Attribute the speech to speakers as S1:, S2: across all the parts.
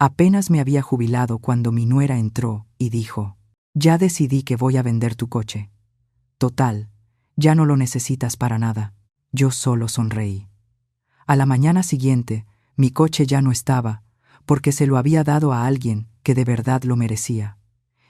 S1: Apenas me había jubilado cuando mi nuera entró y dijo: «Ya decidí que voy a vender tu coche. Total, ya no lo necesitas para nada». Yo solo sonreí. A la mañana siguiente, mi coche ya no estaba, porque se lo había dado a alguien que de verdad lo merecía.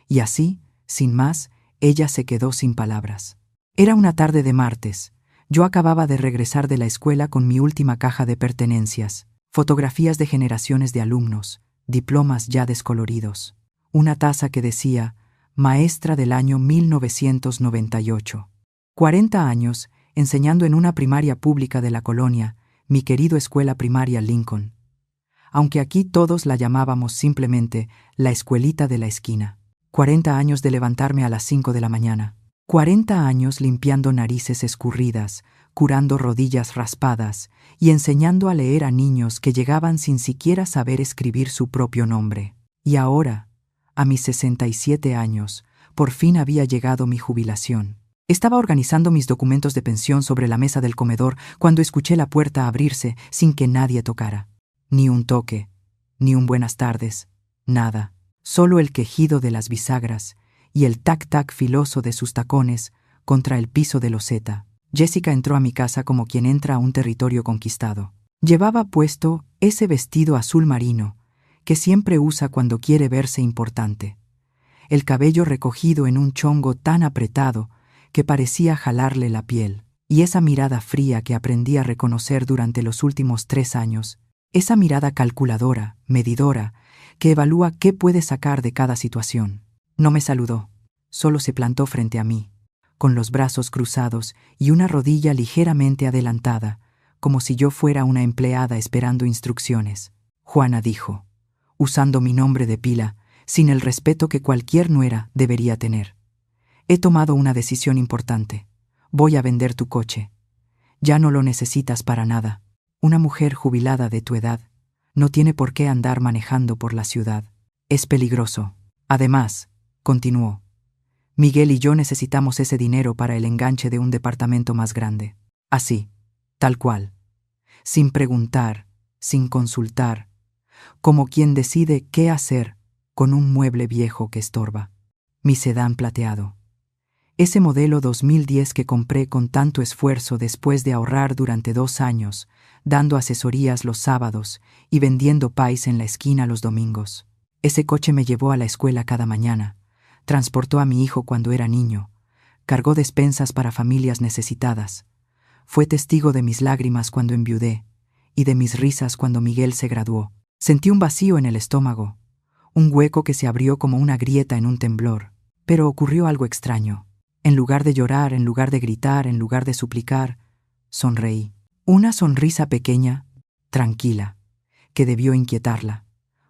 S1: Y así, sin más, ella se quedó sin palabras. Era una tarde de martes. Yo acababa de regresar de la escuela con mi última caja de pertenencias, fotografías de generaciones de alumnos, diplomas ya descoloridos, una taza que decía «Maestra del año 1998». 40 años, enseñando en una primaria pública de la colonia, mi querido escuela primaria Lincoln. Aunque aquí todos la llamábamos simplemente la escuelita de la esquina. 40 años de levantarme a las 5 de la mañana. 40 años limpiando narices escurridas, curando rodillas raspadas y enseñando a leer a niños que llegaban sin siquiera saber escribir su propio nombre. Y ahora, a mis 67 años, por fin había llegado mi jubilación. Estaba organizando mis documentos de pensión sobre la mesa del comedor cuando escuché la puerta abrirse sin que nadie tocara. Ni un toque, ni un buenas tardes, nada. Solo el quejido de las bisagras y el tac-tac filoso de sus tacones contra el piso de loseta. Jessica entró a mi casa como quien entra a un territorio conquistado. Llevaba puesto ese vestido azul marino que siempre usa cuando quiere verse importante. El cabello recogido en un chongo tan apretado que parecía jalarle la piel, y esa mirada fría que aprendí a reconocer durante los últimos 3 años, esa mirada calculadora, medidora, que evalúa qué puede sacar de cada situación. No me saludó, solo se plantó frente a mí, con los brazos cruzados y una rodilla ligeramente adelantada, como si yo fuera una empleada esperando instrucciones. Juana dijo, usando mi nombre de pila, sin el respeto que cualquier nuera debería tener. He tomado una decisión importante. Voy a vender tu coche. Ya no lo necesitas para nada. Una mujer jubilada de tu edad no tiene por qué andar manejando por la ciudad. Es peligroso. Además, continuó, Miguel y yo necesitamos ese dinero para el enganche de un departamento más grande. Así, tal cual. Sin preguntar, sin consultar, como quien decide qué hacer con un mueble viejo que estorba. Mi sedán plateado. Ese modelo 2010 que compré con tanto esfuerzo después de ahorrar durante 2 años, dando asesorías los sábados y vendiendo pies en la esquina los domingos. Ese coche me llevó a la escuela cada mañana, transportó a mi hijo cuando era niño, cargó despensas para familias necesitadas, fue testigo de mis lágrimas cuando enviudé y de mis risas cuando Miguel se graduó. Sentí un vacío en el estómago, un hueco que se abrió como una grieta en un temblor, pero ocurrió algo extraño. En lugar de llorar, en lugar de gritar, en lugar de suplicar, sonreí. Una sonrisa pequeña, tranquila, que debió inquietarla,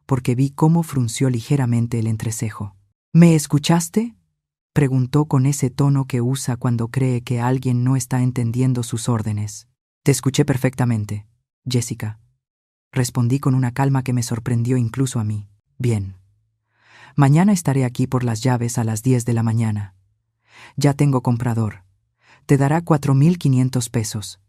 S1: porque vi cómo frunció ligeramente el entrecejo. ¿Me escuchaste?, preguntó con ese tono que usa cuando cree que alguien no está entendiendo sus órdenes. Te escuché perfectamente, Jessica. Respondí con una calma que me sorprendió incluso a mí. Bien. Mañana estaré aquí por las llaves a las 10 de la mañana. Ya tengo comprador. Te dará 4,500 pesos.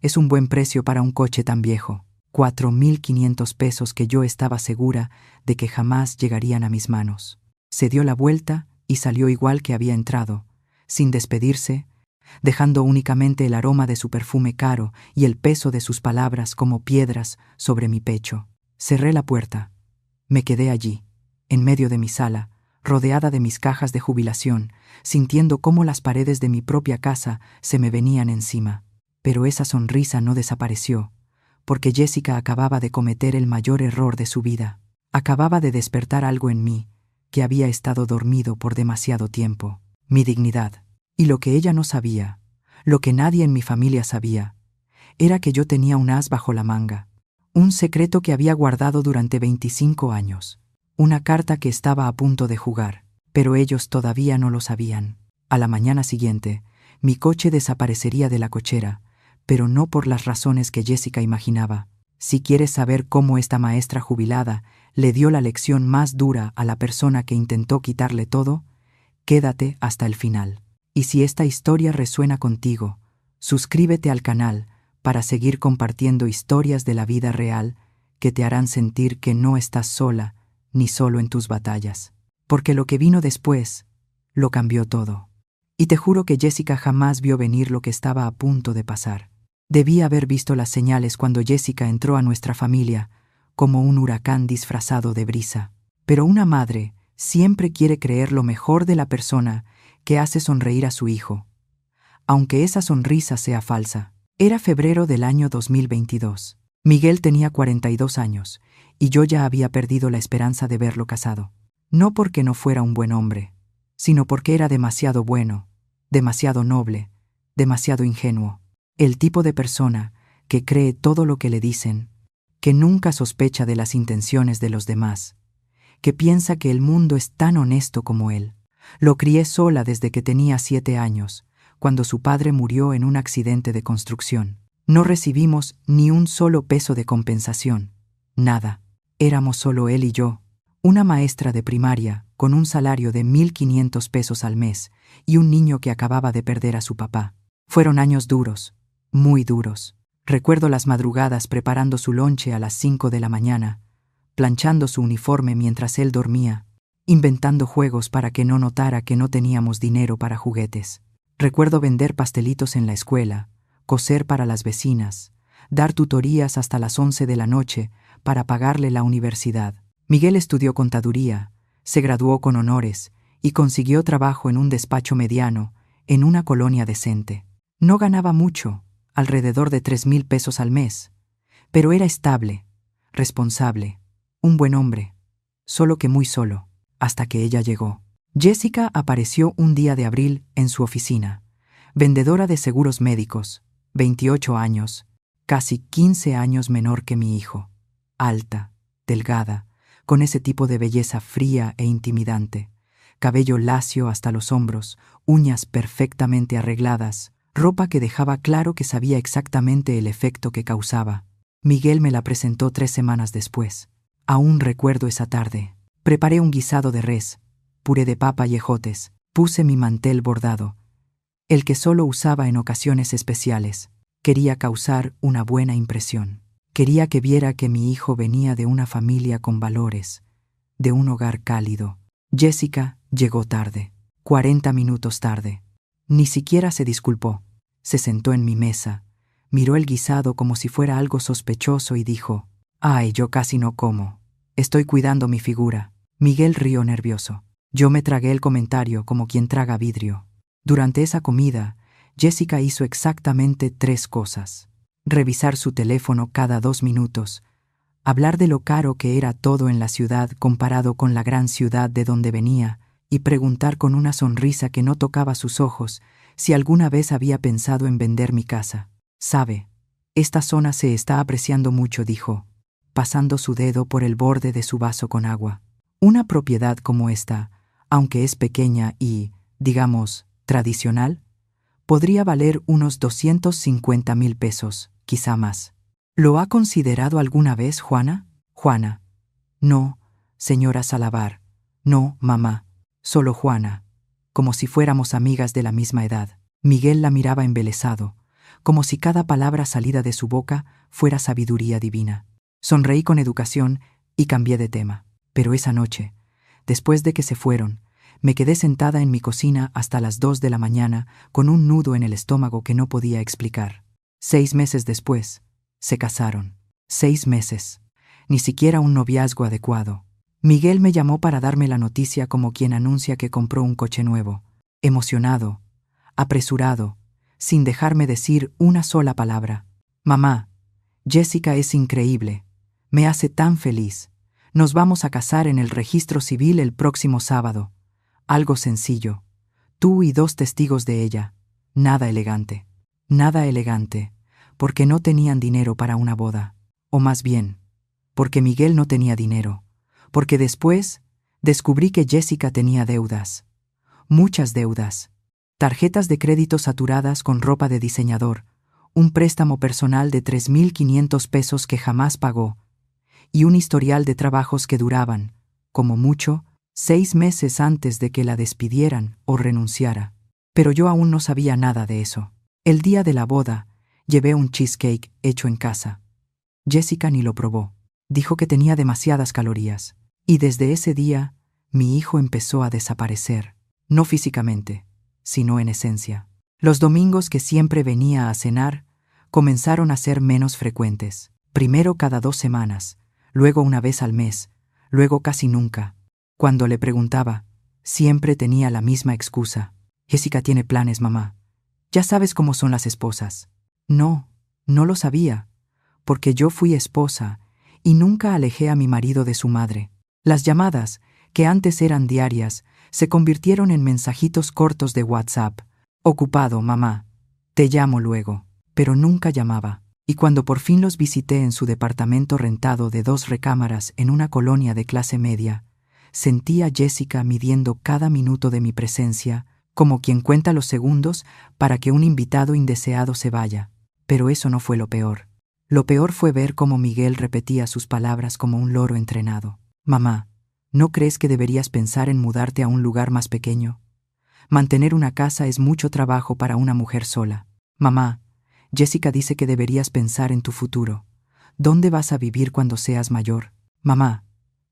S1: Es un buen precio para un coche tan viejo. 4,500 pesos que yo estaba segura de que jamás llegarían a mis manos. Se dio la vuelta y salió igual que había entrado, sin despedirse, dejando únicamente el aroma de su perfume caro y el peso de sus palabras como piedras sobre mi pecho. Cerré la puerta. Me quedé allí, en medio de mi sala, rodeada de mis cajas de jubilación, sintiendo cómo las paredes de mi propia casa se me venían encima. Pero esa sonrisa no desapareció, porque Jessica acababa de cometer el mayor error de su vida. Acababa de despertar algo en mí que había estado dormido por demasiado tiempo. Mi dignidad. Y lo que ella no sabía, lo que nadie en mi familia sabía, era que yo tenía un as bajo la manga, un secreto que había guardado durante 25 años. Una carta que estaba a punto de jugar, pero ellos todavía no lo sabían. A la mañana siguiente, mi coche desaparecería de la cochera, pero no por las razones que Jessica imaginaba. Si quieres saber cómo esta maestra jubilada le dio la lección más dura a la persona que intentó quitarle todo, quédate hasta el final. Y si esta historia resuena contigo, suscríbete al canal para seguir compartiendo historias de la vida real que te harán sentir que no estás sola ni solo en tus batallas. Porque lo que vino después lo cambió todo. Y te juro que Jessica jamás vio venir lo que estaba a punto de pasar. Debía haber visto las señales cuando Jessica entró a nuestra familia, como un huracán disfrazado de brisa. Pero una madre siempre quiere creer lo mejor de la persona que hace sonreír a su hijo, aunque esa sonrisa sea falsa. Era febrero del año 2022. Miguel tenía 42 años, y yo ya había perdido la esperanza de verlo casado. No porque no fuera un buen hombre, sino porque era demasiado bueno, demasiado noble, demasiado ingenuo. El tipo de persona que cree todo lo que le dicen, que nunca sospecha de las intenciones de los demás, que piensa que el mundo es tan honesto como él. Lo crié sola desde que tenía 7 años, cuando su padre murió en un accidente de construcción. No recibimos ni un solo peso de compensación. Nada. Éramos solo él y yo, una maestra de primaria con un salario de 1.500 pesos al mes y un niño que acababa de perder a su papá. Fueron años duros, muy duros. Recuerdo las madrugadas preparando su lonche a las 5 de la mañana, planchando su uniforme mientras él dormía, inventando juegos para que no notara que no teníamos dinero para juguetes. Recuerdo vender pastelitos en la escuela, coser para las vecinas, dar tutorías hasta las 11 de la noche para pagarle la universidad. Miguel estudió contaduría, se graduó con honores y consiguió trabajo en un despacho mediano, en una colonia decente. No ganaba mucho, alrededor de 3,000 pesos al mes, pero era estable, responsable, un buen hombre, solo que muy solo, hasta que ella llegó. Jessica apareció un día de abril en su oficina, vendedora de seguros médicos, 28 años, casi 15 años menor que mi hijo, alta, delgada, con ese tipo de belleza fría e intimidante, cabello lacio hasta los hombros, uñas perfectamente arregladas, ropa que dejaba claro que sabía exactamente el efecto que causaba. Miguel me la presentó 3 semanas después. Aún recuerdo esa tarde. Preparé un guisado de res, puré de papa y ejotes, puse mi mantel bordado, el que solo usaba en ocasiones especiales. Quería causar una buena impresión. Quería que viera que mi hijo venía de una familia con valores, de un hogar cálido. Jessica llegó tarde, 40 minutos tarde. Ni siquiera se disculpó. Se sentó en mi mesa, miró el guisado como si fuera algo sospechoso y dijo: «Ay, yo casi no como. Estoy cuidando mi figura». Miguel rió nervioso. Yo me tragué el comentario como quien traga vidrio. Durante esa comida, Jessica hizo exactamente 3 cosas: revisar su teléfono cada 2 minutos, hablar de lo caro que era todo en la ciudad comparado con la gran ciudad de donde venía, y preguntar con una sonrisa que no tocaba sus ojos si alguna vez había pensado en vender mi casa. «Sabe, esta zona se está apreciando mucho», dijo, pasando su dedo por el borde de su vaso con agua. Una propiedad como esta, aunque es pequeña y, digamos, tradicional, podría valer unos 250,000 pesos, quizá más. ¿Lo ha considerado alguna vez, Juana? Juana. No, señora Salavar. No, mamá. Solo Juana. Como si fuéramos amigas de la misma edad. Miguel la miraba embelesado, como si cada palabra salida de su boca fuera sabiduría divina. Sonreí con educación y cambié de tema. Pero esa noche, después de que se fueron, me quedé sentada en mi cocina hasta las 2 de la mañana con un nudo en el estómago que no podía explicar. 6 meses después, se casaron. 6 meses. Ni siquiera un noviazgo adecuado. Miguel me llamó para darme la noticia como quien anuncia que compró un coche nuevo. Emocionado, apresurado, sin dejarme decir una sola palabra. «Mamá, Jessica es increíble. Me hace tan feliz. Nos vamos a casar en el registro civil el próximo sábado. Algo sencillo. Tú y 2 testigos de ella. Nada elegante. Nada elegante, porque no tenían dinero para una boda. O más bien, porque Miguel no tenía dinero. Porque después descubrí que Jessica tenía deudas. Muchas deudas. Tarjetas de crédito saturadas con ropa de diseñador, un préstamo personal de 3,500 pesos que jamás pagó, y un historial de trabajos que duraban, como mucho, 6 meses antes de que la despidieran o renunciara. Pero yo aún no sabía nada de eso. El día de la boda, llevé un cheesecake hecho en casa. Jessica ni lo probó. Dijo que tenía demasiadas calorías. Y desde ese día, mi hijo empezó a desaparecer. No físicamente, sino en esencia. Los domingos que siempre venía a cenar comenzaron a ser menos frecuentes. Primero cada 2 semanas, luego una vez al mes, luego casi nunca. Cuando le preguntaba, siempre tenía la misma excusa. Jessica tiene planes, mamá. Ya sabes cómo son las esposas. No, no lo sabía, porque yo fui esposa y nunca alejé a mi marido de su madre. Las llamadas, que antes eran diarias, se convirtieron en mensajitos cortos de WhatsApp. Ocupado, mamá. Te llamo luego. Pero nunca llamaba. Y cuando por fin los visité en su departamento rentado de 2 recámaras en una colonia de clase media, sentí a Jessica midiendo cada minuto de mi presencia, como quien cuenta los segundos para que un invitado indeseado se vaya. Pero eso no fue lo peor. Lo peor fue ver cómo Miguel repetía sus palabras como un loro entrenado. Mamá, ¿no crees que deberías pensar en mudarte a un lugar más pequeño? Mantener una casa es mucho trabajo para una mujer sola. Mamá, Jessica dice que deberías pensar en tu futuro. ¿Dónde vas a vivir cuando seas mayor? Mamá,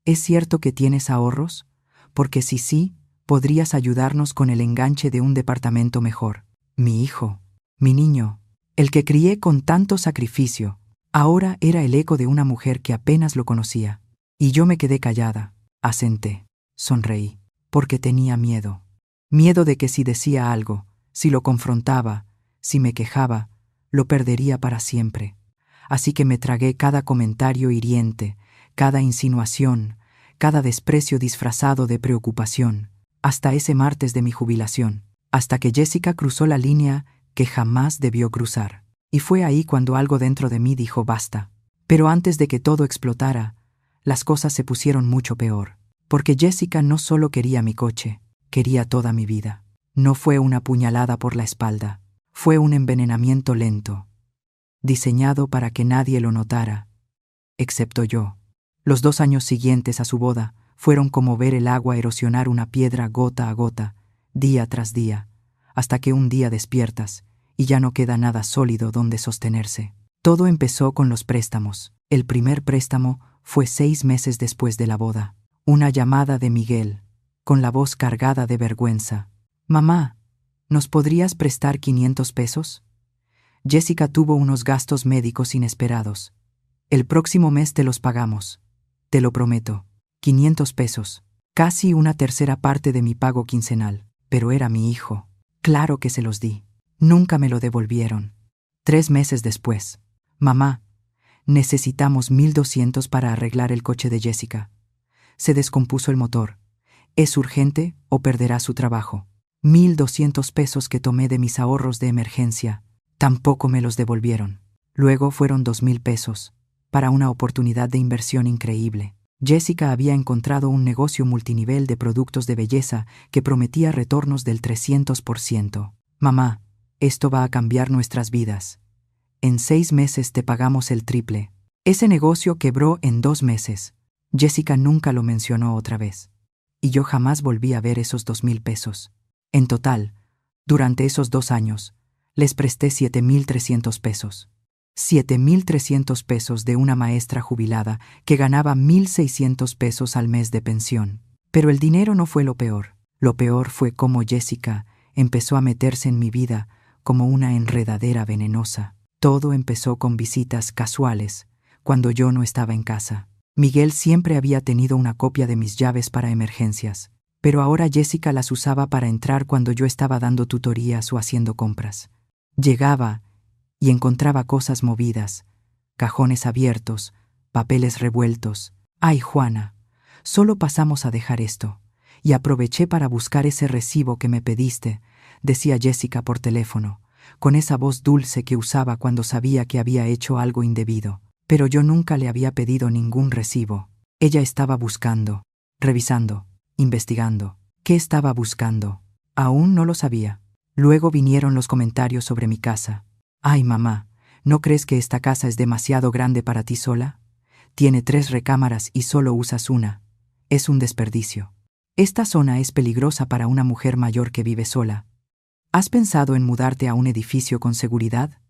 S1: ¿es cierto que tienes ahorros? Porque si sí, podrías ayudarnos con el enganche de un departamento mejor. Mi hijo, mi niño, el que crié con tanto sacrificio, ahora era el eco de una mujer que apenas lo conocía. Y yo me quedé callada, asenté, sonreí, porque tenía miedo. Miedo de que si decía algo, si lo confrontaba, si me quejaba, lo perdería para siempre. Así que me tragué cada comentario hiriente, cada insinuación, cada desprecio disfrazado de preocupación, hasta ese martes de mi jubilación, hasta que Jessica cruzó la línea que jamás debió cruzar. Y fue ahí cuando algo dentro de mí dijo basta. Pero antes de que todo explotara, las cosas se pusieron mucho peor, porque Jessica no solo quería mi coche, quería toda mi vida. No fue una puñalada por la espalda, fue un envenenamiento lento, diseñado para que nadie lo notara, excepto yo. Los 2 años siguientes a su boda fueron como ver el agua erosionar una piedra gota a gota, día tras día, hasta que un día despiertas y ya no queda nada sólido donde sostenerse. Todo empezó con los préstamos. El primer préstamo fue 6 meses después de la boda. Una llamada de Miguel, con la voz cargada de vergüenza. Mamá, ¿nos podrías prestar 500 pesos? Jessica tuvo unos gastos médicos inesperados. El próximo mes te los pagamos. Te lo prometo. 500 pesos. Casi una tercera parte de mi pago quincenal. Pero era mi hijo. Claro que se los di. Nunca me lo devolvieron. 3 meses después. Mamá, necesitamos 1,200 para arreglar el coche de Jessica. Se descompuso el motor. Es urgente o perderá su trabajo. 1,200 pesos que tomé de mis ahorros de emergencia. Tampoco me los devolvieron. Luego fueron 2,000 pesos, para una oportunidad de inversión increíble. Jessica había encontrado un negocio multinivel de productos de belleza que prometía retornos del 300%. Mamá, esto va a cambiar nuestras vidas. En 6 meses te pagamos el triple. Ese negocio quebró en 2 meses. Jessica nunca lo mencionó otra vez. Y yo jamás volví a ver esos 2,000 pesos. En total, durante esos 2 años, les presté 7,300 pesos. 7,300 pesos de una maestra jubilada que ganaba 1,600 pesos al mes de pensión. Pero el dinero no fue lo peor. Lo peor fue cómo Jessica empezó a meterse en mi vida como una enredadera venenosa. Todo empezó con visitas casuales, cuando yo no estaba en casa. Miguel siempre había tenido una copia de mis llaves para emergencias, pero ahora Jessica las usaba para entrar cuando yo estaba dando tutorías o haciendo compras. Llegaba y encontraba cosas movidas, cajones abiertos, papeles revueltos. ¡Ay, Juana! Solo pasamos a dejar esto. Y aproveché para buscar ese recibo que me pediste, decía Jessica por teléfono, con esa voz dulce que usaba cuando sabía que había hecho algo indebido. Pero yo nunca le había pedido ningún recibo. Ella estaba buscando, revisando, investigando. ¿Qué estaba buscando? Aún no lo sabía. Luego vinieron los comentarios sobre mi casa. Ay, mamá, ¿no crees que esta casa es demasiado grande para ti sola? Tiene 3 recámaras y solo usas una. Es un desperdicio. Esta zona es peligrosa para una mujer mayor que vive sola. ¿Has pensado en mudarte a un edificio con seguridad?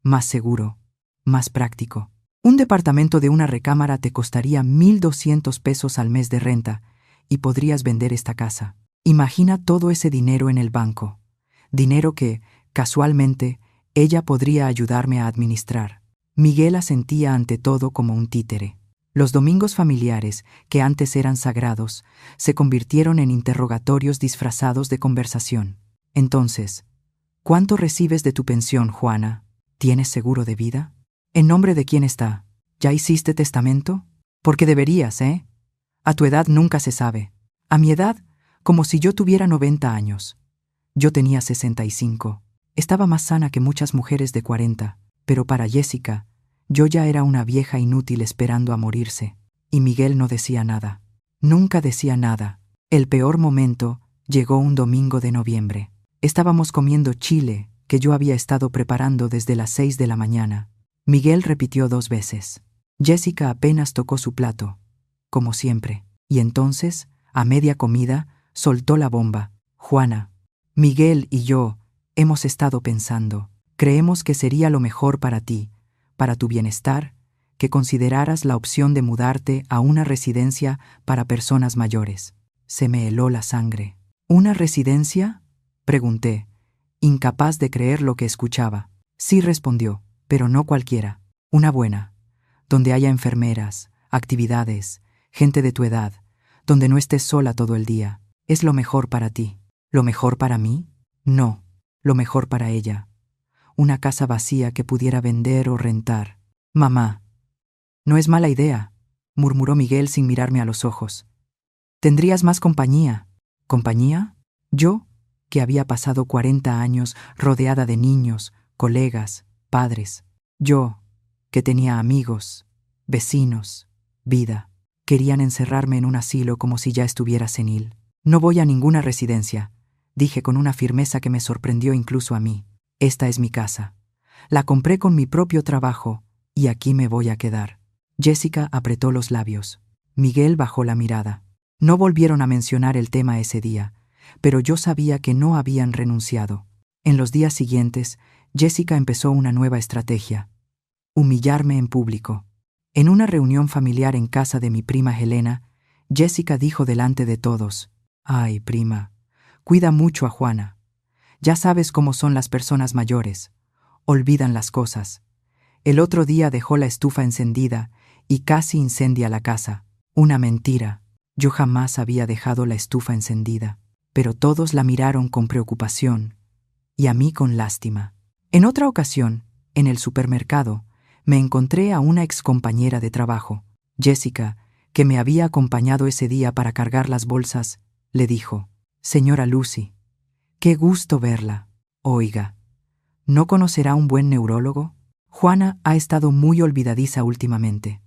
S1: Más seguro, más práctico. Un departamento de una recámara te costaría 1,200 pesos al mes de renta y podrías vender esta casa. Imagina todo ese dinero en el banco. Dinero que, casualmente, ella podría ayudarme a administrar. Miguel asentía ante todo como un títere. Los domingos familiares, que antes eran sagrados, se convirtieron en interrogatorios disfrazados de conversación. Entonces, ¿cuánto recibes de tu pensión, Juana? ¿Tienes seguro de vida? ¿En nombre de quién está? ¿Ya hiciste testamento? Porque deberías, ¿eh? A tu edad nunca se sabe. A mi edad, como si yo tuviera 90 años. Yo tenía 65. Estaba más sana que muchas mujeres de 40, pero para Jessica, yo ya era una vieja inútil esperando a morirse. Y Miguel no decía nada. Nunca decía nada. El peor momento llegó un domingo de noviembre. Estábamos comiendo chile, que yo había estado preparando desde las 6 de la mañana. Miguel repitió 2 veces. Jessica apenas tocó su plato, como siempre, y entonces, a media comida, soltó la bomba. Juana, Miguel y yo hemos estado pensando. Creemos que sería lo mejor para ti, para tu bienestar, que consideraras la opción de mudarte a una residencia para personas mayores. Se me heló la sangre. ¿Una residencia?, pregunté, incapaz de creer lo que escuchaba. Sí, respondió, pero no cualquiera. Una buena, donde haya enfermeras, actividades, gente de tu edad, donde no estés sola todo el día. Es lo mejor para ti. ¿Lo mejor para mí? No, lo mejor para ella. Una casa vacía que pudiera vender o rentar. Mamá. No es mala idea, murmuró Miguel sin mirarme a los ojos. Tendrías más compañía. ¿Compañía? Yo, que había pasado 40 años rodeada de niños, colegas, padres. Yo, que tenía amigos, vecinos, vida. Querían encerrarme en un asilo como si ya estuviera senil. No voy a ninguna residencia, dije con una firmeza que me sorprendió incluso a mí. Esta es mi casa. La compré con mi propio trabajo y aquí me voy a quedar. Jessica apretó los labios. Miguel bajó la mirada. No volvieron a mencionar el tema ese día, pero yo sabía que no habían renunciado. En los días siguientes, Jessica empezó una nueva estrategia: humillarme en público. En una reunión familiar en casa de mi prima Helena, Jessica dijo delante de todos: «Ay, prima, cuida mucho a Juana. Ya sabes cómo son las personas mayores. Olvidan las cosas. El otro día dejó la estufa encendida y casi incendia la casa. Una mentira. Yo jamás había dejado la estufa encendida». Pero todos la miraron con preocupación y a mí con lástima. En otra ocasión, en el supermercado, me encontré a una excompañera de trabajo. Jessica, que me había acompañado ese día para cargar las bolsas, le dijo: «Señora Lucy, qué gusto verla. Oiga, ¿no conocerá un buen neurólogo? Juana ha estado muy olvidadiza últimamente.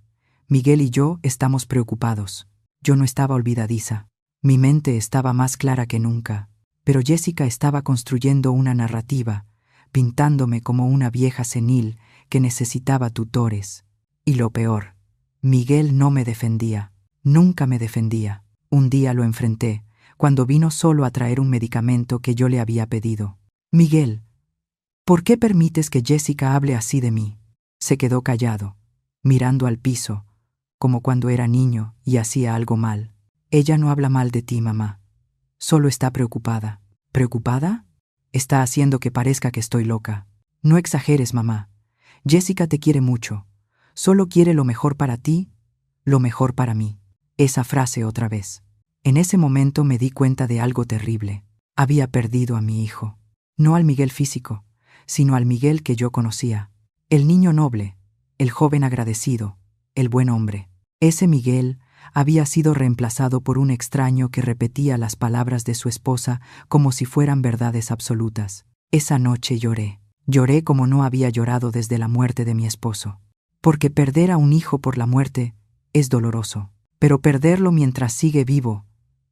S1: Miguel y yo estamos preocupados». Yo no estaba olvidadiza. Mi mente estaba más clara que nunca, pero Jessica estaba construyendo una narrativa, pintándome como una vieja senil que necesitaba tutores. Y lo peor, Miguel no me defendía, nunca me defendía. Un día lo enfrenté, cuando vino solo a traer un medicamento que yo le había pedido. «Miguel, ¿por qué permites que Jessica hable así de mí?». Se quedó callado, mirando al piso, como cuando era niño y hacía algo mal. «Ella no habla mal de ti, mamá. Solo está preocupada». «¿Preocupada? Está haciendo que parezca que estoy loca». «No exageres, mamá. Jessica te quiere mucho. Solo quiere lo mejor para ti, lo mejor para mí». Esa frase otra vez. En ese momento me di cuenta de algo terrible. Había perdido a mi hijo. No al Miguel físico, sino al Miguel que yo conocía. El niño noble, el joven agradecido, el buen hombre. Ese Miguel había sido reemplazado por un extraño que repetía las palabras de su esposa como si fueran verdades absolutas. Esa noche lloré. Lloré como no había llorado desde la muerte de mi esposo. Porque perder a un hijo por la muerte es doloroso, pero perderlo mientras sigue vivo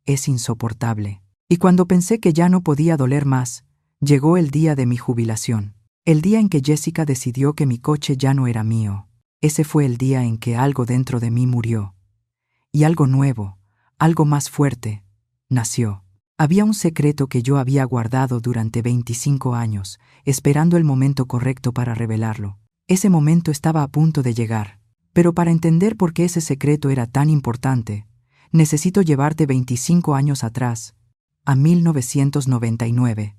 S1: es insoportable. Y cuando pensé que ya no podía doler más, llegó el día de mi jubilación. El día en que Jessica decidió que mi coche ya no era mío. Ese fue el día en que algo dentro de mí murió. Y algo nuevo, algo más fuerte, nació. Había un secreto que yo había guardado durante 25 años, esperando el momento correcto para revelarlo. Ese momento estaba a punto de llegar. Pero para entender por qué ese secreto era tan importante, necesito llevarte 25 años atrás, a 1999,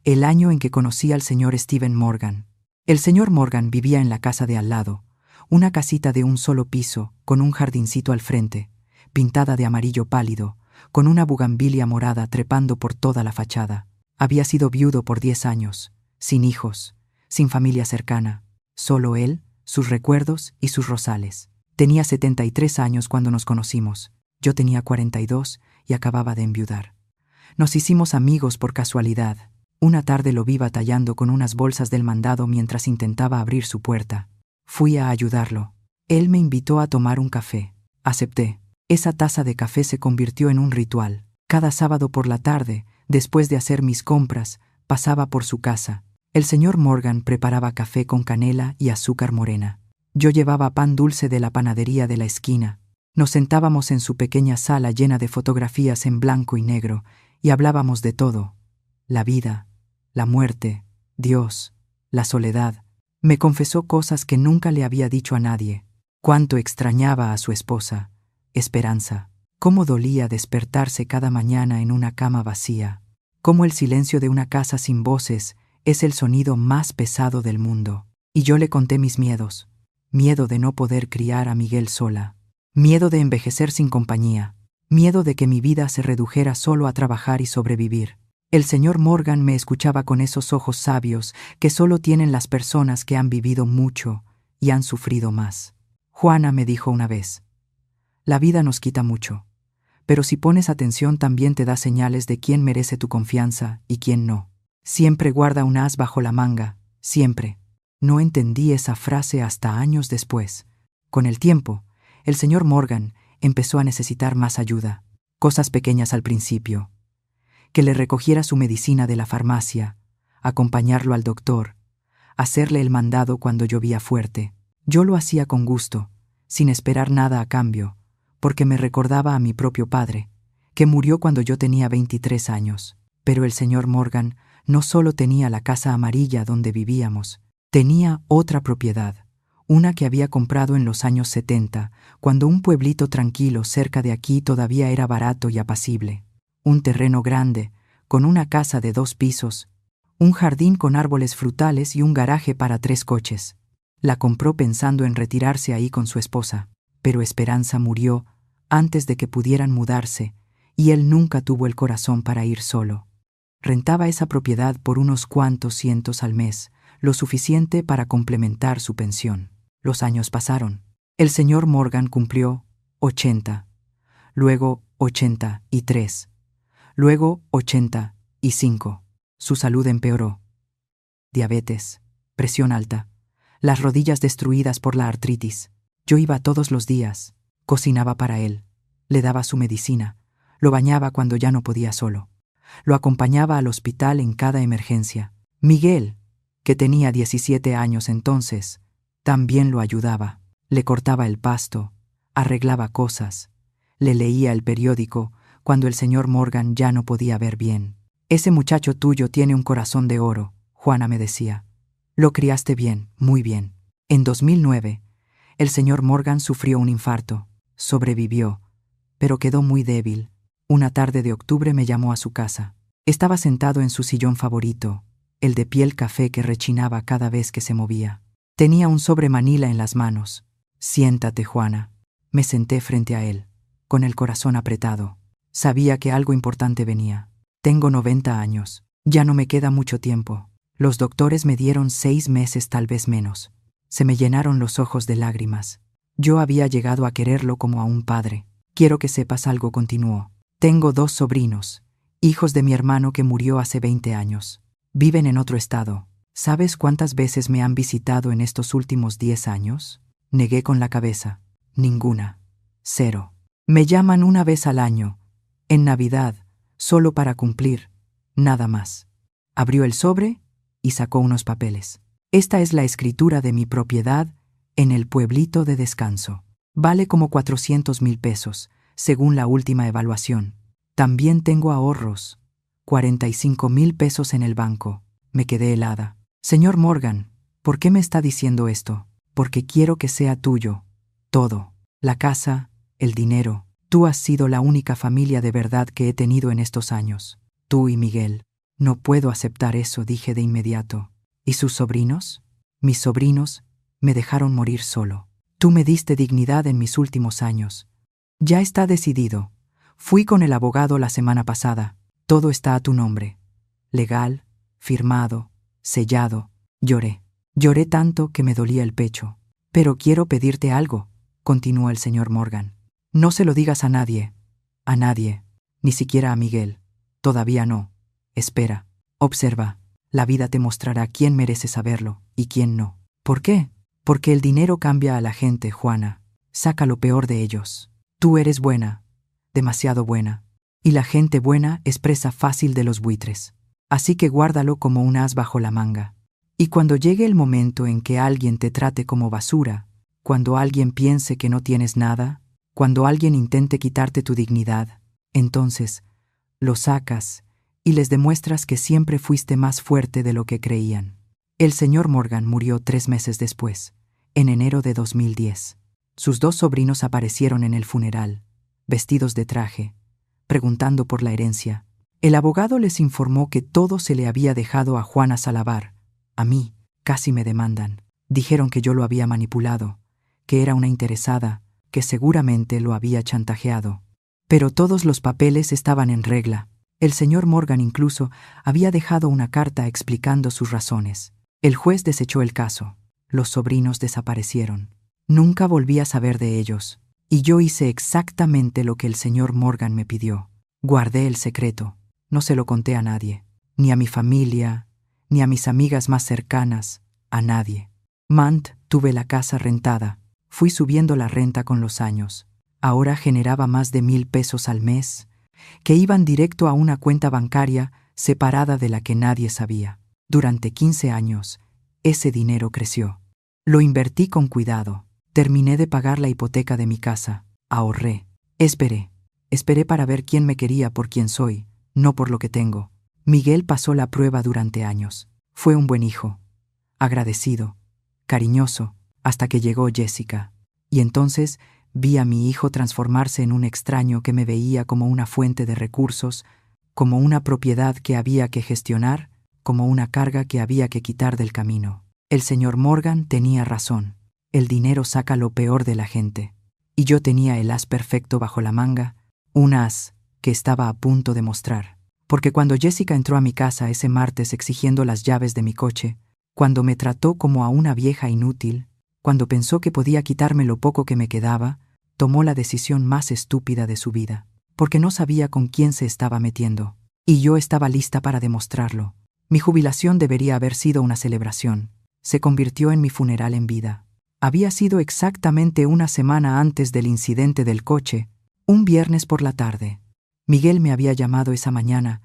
S1: el año en que conocí al señor Stephen Morgan. El señor Morgan vivía en la casa de al lado, una casita de un solo piso, con un jardincito al frente, pintada de amarillo pálido, con una bugambilia morada trepando por toda la fachada. Había sido viudo por 10 años, sin hijos, sin familia cercana, solo él, sus recuerdos y sus rosales. Tenía 73 años cuando nos conocimos. Yo tenía 42 y acababa de enviudar. Nos hicimos amigos por casualidad. Una tarde lo vi batallando con unas bolsas del mandado mientras intentaba abrir su puerta. Fui a ayudarlo. Él me invitó a tomar un café. Acepté. Esa taza de café se convirtió en un ritual. Cada sábado por la tarde, después de hacer mis compras, pasaba por su casa. El señor Morgan preparaba café con canela y azúcar morena. Yo llevaba pan dulce de la panadería de la esquina. Nos sentábamos en su pequeña sala llena de fotografías en blanco y negro y hablábamos de todo: la vida, la muerte, Dios, la soledad. Me confesó cosas que nunca le había dicho a nadie. Cuánto extrañaba a su esposa, Esperanza. Cómo dolía despertarse cada mañana en una cama vacía. Cómo el silencio de una casa sin voces es el sonido más pesado del mundo. Y yo le conté mis miedos. Miedo de no poder criar a Miguel sola. Miedo de envejecer sin compañía. Miedo de que mi vida se redujera solo a trabajar y sobrevivir. El señor Morgan me escuchaba con esos ojos sabios que solo tienen las personas que han vivido mucho y han sufrido más. Juana, me dijo una vez, la vida nos quita mucho, pero si pones atención también te da señales de quién merece tu confianza y quién no. Siempre guarda un as bajo la manga, siempre. No entendí esa frase hasta años después. Con el tiempo, el señor Morgan empezó a necesitar más ayuda. Cosas pequeñas al principio. Que le recogiera su medicina de la farmacia, acompañarlo al doctor, hacerle el mandado cuando llovía fuerte. Yo lo hacía con gusto, sin esperar nada a cambio, porque me recordaba a mi propio padre, que murió cuando yo tenía 23 años. Pero el señor Morgan no solo tenía la casa amarilla donde vivíamos, tenía otra propiedad, una que había comprado en los años 70, cuando un pueblito tranquilo cerca de aquí todavía era barato y apacible. Un terreno grande, con una casa de 2 pisos, un jardín con árboles frutales y un garaje para 3 coches. La compró pensando en retirarse ahí con su esposa, pero Esperanza murió antes de que pudieran mudarse, y él nunca tuvo el corazón para ir solo. Rentaba esa propiedad por unos cuantos cientos al mes, lo suficiente para complementar su pensión. Los años pasaron. El señor Morgan cumplió 80, luego 83, luego 85. Su salud empeoró. Diabetes, presión alta, las rodillas destruidas por la artritis. Yo iba todos los días, cocinaba para él, le daba su medicina, lo bañaba cuando ya no podía solo. Lo acompañaba al hospital en cada emergencia. Miguel, que tenía 17 años entonces, también lo ayudaba. Le cortaba el pasto, arreglaba cosas, le leía el periódico cuando el señor Morgan ya no podía ver bien. Ese muchacho tuyo tiene un corazón de oro, Juana me decía. Lo criaste bien, muy bien. En 2009, el señor Morgan sufrió un infarto. Sobrevivió, pero quedó muy débil. Una tarde de octubre me llamó a su casa. Estaba sentado en su sillón favorito, el de piel café que rechinaba cada vez que se movía. Tenía un sobre manila en las manos. Siéntate, Juana. Me senté frente a él, con el corazón apretado. Sabía que algo importante venía. Tengo 90 años. Ya no me queda mucho tiempo. Los doctores me dieron 6 meses, tal vez menos. Se me llenaron los ojos de lágrimas. Yo había llegado a quererlo como a un padre. Quiero que sepas algo, continuó. Tengo 2 sobrinos, hijos de mi hermano que murió hace 20 años. Viven en otro estado. ¿Sabes cuántas veces me han visitado en estos últimos 10 años? Negué con la cabeza. Ninguna. 0. Me llaman una vez al año, en Navidad, solo para cumplir, nada más. Abrió el sobre y sacó unos papeles. Esta es la escritura de mi propiedad en el pueblito de descanso. Vale como 400,000 pesos, según la última evaluación. También tengo ahorros, 45,000 pesos en el banco. Me quedé helada. Señor Morgan, ¿por qué me está diciendo esto? Porque quiero que sea tuyo, Todo. La casa, el dinero. Tú has sido la única familia de verdad que he tenido en estos años. Tú y Miguel. No puedo aceptar eso, dije de inmediato. ¿Y sus sobrinos? Mis sobrinos me dejaron morir solo. Tú me diste dignidad en mis últimos años. Ya está decidido. Fui con el abogado la semana pasada. Todo está a tu nombre. Legal, firmado, sellado. Lloré. Lloré tanto que me dolía el pecho. Pero quiero pedirte algo, continuó el señor Morgan. No se lo digas a nadie. A nadie. Ni siquiera a Miguel. Todavía no. Espera. Observa. La vida te mostrará quién merece saberlo y quién no. ¿Por qué? Porque el dinero cambia a la gente, Juana. Saca lo peor de ellos. Tú eres buena. Demasiado buena. Y la gente buena es presa fácil de los buitres. Así que guárdalo como un as bajo la manga. Y cuando llegue el momento en que alguien te trate como basura, cuando alguien piense que no tienes nada, cuando alguien intente quitarte tu dignidad, entonces lo sacas y les demuestras que siempre fuiste más fuerte de lo que creían. El señor Morgan murió 3 meses después, en enero de 2010. Sus 2 sobrinos aparecieron en el funeral, vestidos de traje, preguntando por la herencia. El abogado les informó que todo se le había dejado a Juana Salavar. A mí, casi me demandan. Dijeron que yo lo había manipulado, que era una interesada, que seguramente lo había chantajeado. Pero todos los papeles estaban en regla. El señor Morgan incluso había dejado una carta explicando sus razones. El juez desechó el caso. Los sobrinos desaparecieron. Nunca volví a saber de ellos. Y yo hice exactamente lo que el señor Morgan me pidió. Guardé el secreto. No se lo conté a nadie. Ni a mi familia, ni a mis amigas más cercanas, a nadie. Tuve la casa rentada. Fui subiendo la renta con los años. Ahora generaba más de 1,000 pesos al mes, que iban directo a una cuenta bancaria separada de la que nadie sabía. Durante 15 años, ese dinero creció. Lo invertí con cuidado. Terminé de pagar la hipoteca de mi casa. Ahorré. Esperé. Esperé para ver quién me quería por quien soy, no por lo que tengo. Miguel pasó la prueba durante años. Fue un buen hijo. Agradecido. Cariñoso. Hasta que llegó Jessica. Y entonces vi a mi hijo transformarse en un extraño que me veía como una fuente de recursos, como una propiedad que había que gestionar, como una carga que había que quitar del camino. El señor Morgan tenía razón. El dinero saca lo peor de la gente. Y yo tenía el as perfecto bajo la manga, un as que estaba a punto de mostrar. Porque cuando Jessica entró a mi casa ese martes exigiendo las llaves de mi coche, cuando me trató como a una vieja inútil, cuando pensó que podía quitarme lo poco que me quedaba, tomó la decisión más estúpida de su vida, porque no sabía con quién se estaba metiendo. Y yo estaba lista para demostrarlo. Mi jubilación debería haber sido una celebración. Se convirtió en mi funeral en vida. Había sido exactamente una semana antes del incidente del coche, un viernes por la tarde. Miguel me había llamado esa mañana,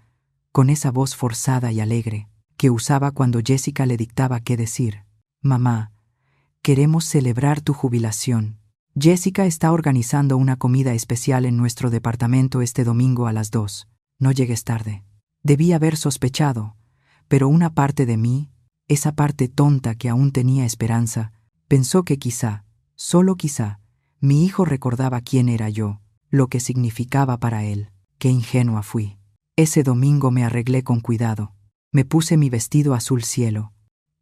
S1: con esa voz forzada y alegre, que usaba cuando Jessica le dictaba qué decir. Mamá, queremos celebrar tu jubilación. Jessica está organizando una comida especial en nuestro departamento este domingo a las 2. No llegues tarde. Debí haber sospechado, pero una parte de mí, esa parte tonta que aún tenía esperanza, pensó que quizá, solo quizá, mi hijo recordaba quién era yo, lo que significaba para él. Qué ingenua fui. Ese domingo me arreglé con cuidado. Me puse mi vestido azul cielo,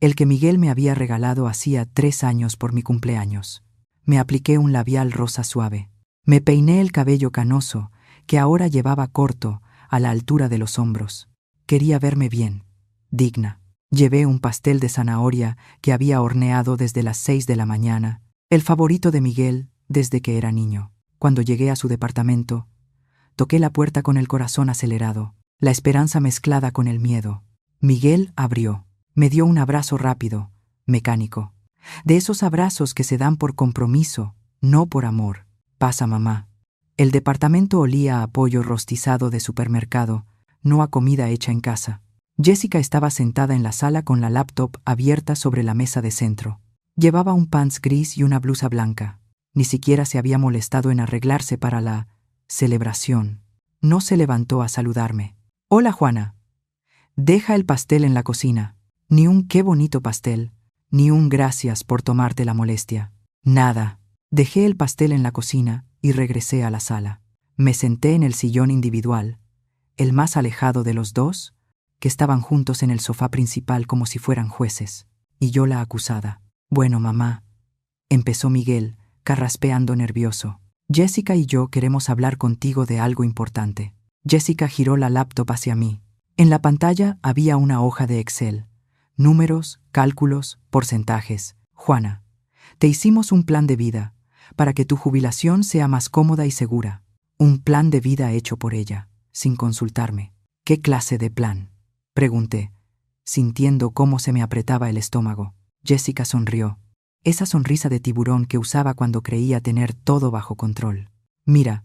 S1: el que Miguel me había regalado hacía 3 años por mi cumpleaños. Me apliqué un labial rosa suave. Me peiné el cabello canoso, que ahora llevaba corto, a la altura de los hombros. Quería verme bien, digna. Llevé un pastel de zanahoria que había horneado desde las 6 de la mañana, el favorito de Miguel desde que era niño. Cuando llegué a su departamento, toqué la puerta con el corazón acelerado, la esperanza mezclada con el miedo. Miguel abrió. Me dio un abrazo rápido, mecánico. De esos abrazos que se dan por compromiso, no por amor. Pasa, mamá. El departamento olía a pollo rostizado de supermercado, no a comida hecha en casa. Jessica estaba sentada en la sala con la laptop abierta sobre la mesa de centro. Llevaba un pants gris y una blusa blanca. Ni siquiera se había molestado en arreglarse para la celebración. No se levantó a saludarme. Hola, Juana. Deja el pastel en la cocina. Ni un qué bonito pastel, ni un gracias por tomarte la molestia. Nada. Dejé el pastel en la cocina y regresé a la sala. Me senté en el sillón individual, el más alejado de los dos, que estaban juntos en el sofá principal como si fueran jueces, y yo la acusada. Bueno, mamá, empezó Miguel, carraspeando nervioso. Jessica y yo queremos hablar contigo de algo importante. Jessica giró la laptop hacia mí. En la pantalla había una hoja de Excel. Números, cálculos, porcentajes. Juana, te hicimos un plan de vida, para que tu jubilación sea más cómoda y segura. Un plan de vida hecho por ella, sin consultarme. ¿Qué clase de plan?, pregunté, sintiendo cómo se me apretaba el estómago. Jessica sonrió. Esa sonrisa de tiburón que usaba cuando creía tener todo bajo control. Mira,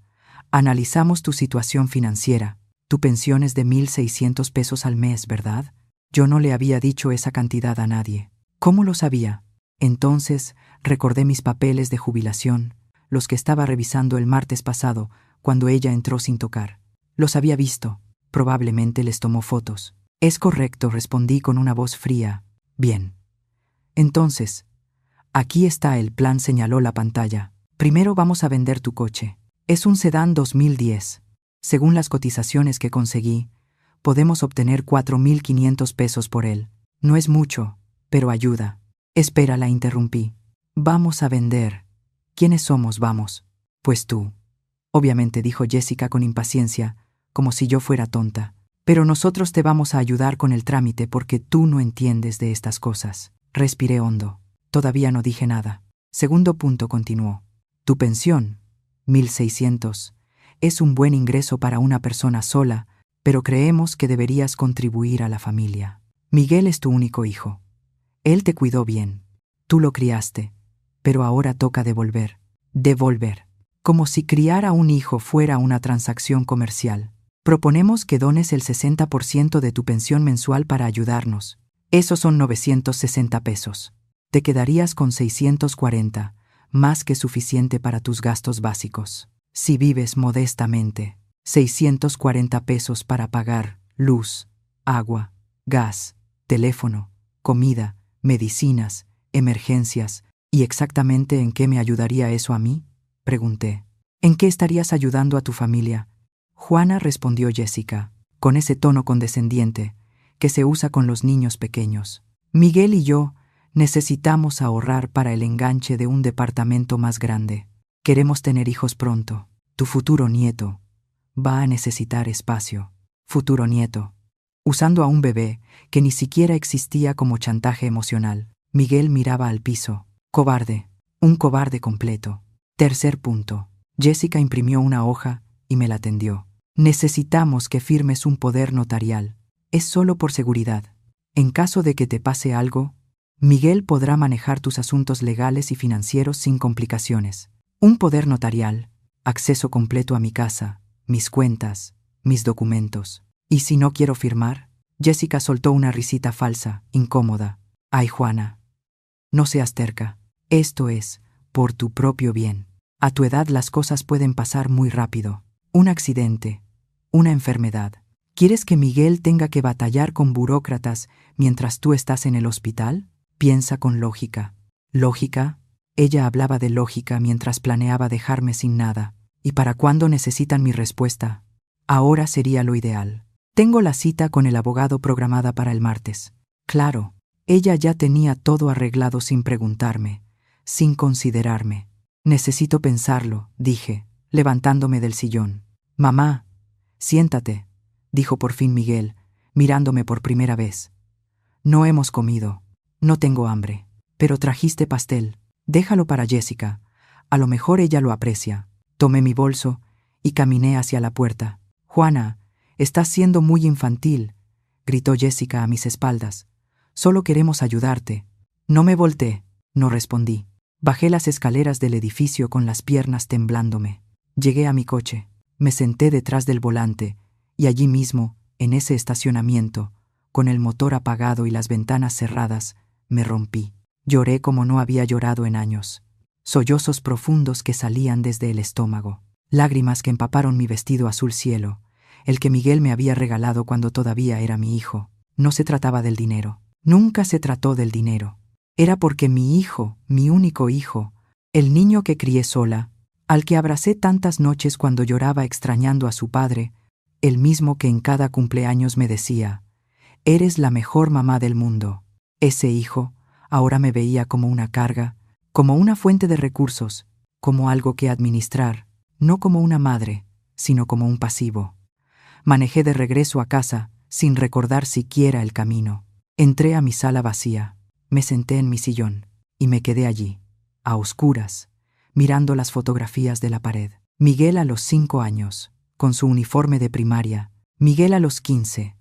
S1: analizamos tu situación financiera. Tu pensión es de 1,600 pesos al mes, ¿verdad? Yo no le había dicho esa cantidad a nadie. ¿Cómo lo sabía? Entonces recordé mis papeles de jubilación, los que estaba revisando el martes pasado, cuando ella entró sin tocar. Los había visto. Probablemente les tomó fotos. Es correcto, respondí con una voz fría. Bien. Entonces, aquí está el plan, señaló la pantalla. Primero vamos a vender tu coche. Es un sedán 2010. Según las cotizaciones que conseguí, podemos obtener 4,500 pesos por él. No es mucho, pero ayuda. Espera, la interrumpí. Vamos a vender. ¿Quiénes somos, vamos? Pues tú. Obviamente, dijo Jessica con impaciencia, como si yo fuera tonta. Pero nosotros te vamos a ayudar con el trámite porque tú no entiendes de estas cosas. Respiré hondo. Todavía no dije nada. Segundo punto, continuó. Tu pensión, 1,600, es un buen ingreso para una persona sola, pero creemos que deberías contribuir a la familia. Miguel es tu único hijo. Él te cuidó bien. Tú lo criaste, pero ahora toca devolver. Devolver. Como si criar a un hijo fuera una transacción comercial. Proponemos que dones el 60% de tu pensión mensual para ayudarnos. Esos son 960 pesos. Te quedarías con 640, más que suficiente para tus gastos básicos. Si vives modestamente, 640 pesos para pagar luz, agua, gas, teléfono, comida, medicinas, emergencias. ¿Y exactamente en qué me ayudaría eso a mí?, pregunté. ¿En qué estarías ayudando a tu familia? Juana, respondió Jessica, con ese tono condescendiente que se usa con los niños pequeños. Miguel y yo necesitamos ahorrar para el enganche de un departamento más grande. Queremos tener hijos pronto. Tu futuro nieto va a necesitar espacio. Futuro nieto. Usando a un bebé que ni siquiera existía como chantaje emocional. Miguel miraba al piso. Cobarde. Un cobarde completo. Tercer punto. Jessica imprimió una hoja y me la tendió. Necesitamos que firmes un poder notarial. Es solo por seguridad. En caso de que te pase algo, Miguel podrá manejar tus asuntos legales y financieros sin complicaciones. Un poder notarial, acceso completo a mi casa, mis cuentas, mis documentos. ¿Y si no quiero firmar? Jessica soltó una risita falsa, incómoda. Ay, Juana, no seas terca. Esto es por tu propio bien. A tu edad las cosas pueden pasar muy rápido. Un accidente, una enfermedad. ¿Quieres que Miguel tenga que batallar con burócratas mientras tú estás en el hospital? Piensa con lógica. ¿Lógica? Ella hablaba de lógica mientras planeaba dejarme sin nada. ¿Y para cuándo necesitan mi respuesta? Ahora sería lo ideal. Tengo la cita con el abogado programada para el martes. Claro, ella ya tenía todo arreglado sin preguntarme, sin considerarme. Necesito pensarlo, dije, levantándome del sillón. Mamá, siéntate, dijo por fin Miguel, mirándome por primera vez. No hemos comido. No tengo hambre. Pero trajiste pastel. Déjalo para Jessica. A lo mejor ella lo aprecia. Tomé mi bolso y caminé hacia la puerta. Juana, estás siendo muy infantil, gritó Jessica a mis espaldas. Solo queremos ayudarte. No me volteé, no respondí. Bajé las escaleras del edificio con las piernas temblándome. Llegué a mi coche. Me senté detrás del volante y allí mismo, en ese estacionamiento, con el motor apagado y las ventanas cerradas, me rompí. Lloré como no había llorado en años. Sollozos profundos que salían desde el estómago. Lágrimas que empaparon mi vestido azul cielo, el que Miguel me había regalado cuando todavía era mi hijo. No se trataba del dinero. Nunca se trató del dinero. Era porque mi hijo, mi único hijo, El niño que crié sola, al que abracé tantas noches cuando lloraba extrañando a su padre, el mismo que en cada cumpleaños me decía: «Eres la mejor mamá del mundo». Ese hijo ahora me veía como una carga, como una fuente de recursos, como algo que administrar, no como una madre, sino como un pasivo. Manejé de regreso a casa, sin recordar siquiera el camino. Entré a mi sala vacía, me senté en mi sillón, y me quedé allí, a oscuras, mirando las fotografías de la pared. Miguel a los 5 años, con su uniforme de primaria. Miguel a los 15,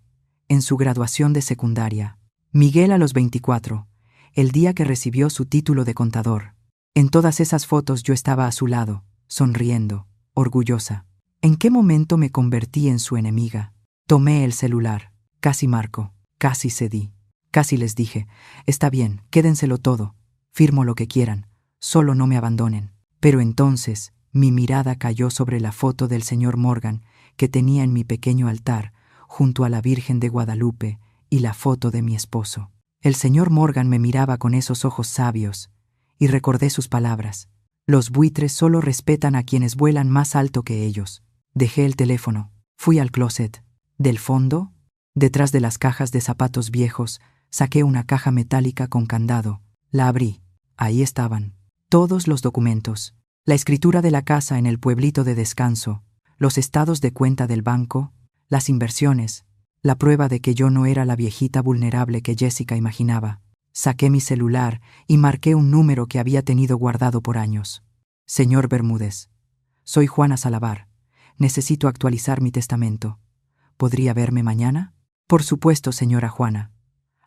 S1: en su graduación de secundaria. Miguel a los 24, el día que recibió su título de contador. En todas esas fotos yo estaba a su lado, sonriendo, orgullosa. ¿En qué momento me convertí en su enemiga? Tomé el celular, casi marco, casi cedí, casi les dije: «Está bien, quédenselo todo, firmo lo que quieran, solo no me abandonen». Pero entonces mi mirada cayó sobre la foto del señor Morgan que tenía en mi pequeño altar, junto a la Virgen de Guadalupe, y la foto de mi esposo. El señor Morgan me miraba con esos ojos sabios, y recordé sus palabras: «Los buitres solo respetan a quienes vuelan más alto que ellos». Dejé el teléfono, fui al closet. Del fondo, detrás de las cajas de zapatos viejos, saqué una caja metálica con candado. La abrí. Ahí estaban todos los documentos: la escritura de la casa en el pueblito de descanso, los estados de cuenta del banco, las inversiones, la prueba de que yo no era la viejita vulnerable que Jessica imaginaba. Saqué mi celular y marqué un número que había tenido guardado por años. «Señor Bermúdez, soy Juana Salavar. Necesito actualizar mi testamento. ¿Podría verme mañana?» «Por supuesto, señora Juana.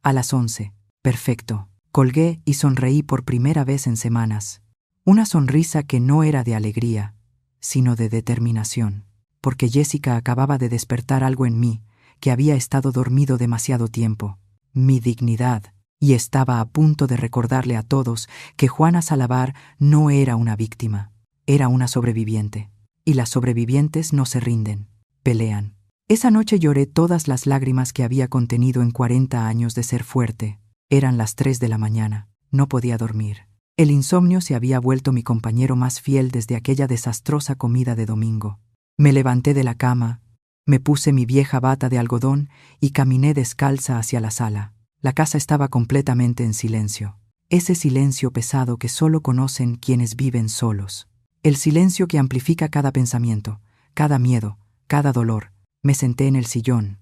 S1: A las 11. Perfecto». Colgué y sonreí por primera vez en semanas. Una sonrisa que no era de alegría, sino de determinación, porque Jessica acababa de despertar algo en mí que había estado dormido demasiado tiempo: mi dignidad, y estaba a punto de recordarle a todos que Juana Salavar no era una víctima, era una sobreviviente. Y las sobrevivientes no se rinden, pelean. Esa noche lloré todas las lágrimas que había contenido en 40 años de ser fuerte. Eran las 3 de la mañana, no podía dormir. El insomnio se había vuelto mi compañero más fiel desde aquella desastrosa comida de domingo. Me levanté de la cama, me puse mi vieja bata de algodón y caminé descalza hacia la sala. La casa estaba completamente en silencio. Ese silencio pesado que solo conocen quienes viven solos. El silencio que amplifica cada pensamiento, cada miedo, cada dolor. Me senté en el sillón,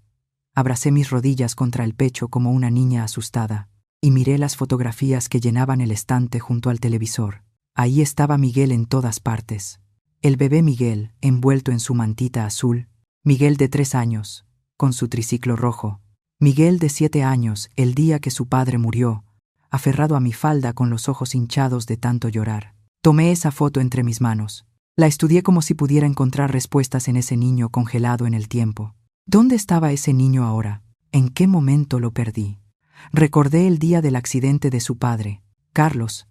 S1: abracé mis rodillas contra el pecho como una niña asustada, y miré las fotografías que llenaban el estante junto al televisor. Ahí estaba Miguel en todas partes. El bebé Miguel, envuelto en su mantita azul. Miguel de 3 años, con su triciclo rojo. Miguel de 7 años, el día que su padre murió, aferrado a mi falda con los ojos hinchados de tanto llorar. Tomé esa foto entre mis manos. La estudié como si pudiera encontrar respuestas en ese niño congelado en el tiempo. ¿Dónde estaba ese niño ahora? ¿En qué momento lo perdí? Recordé el día del accidente de su padre, Carlos,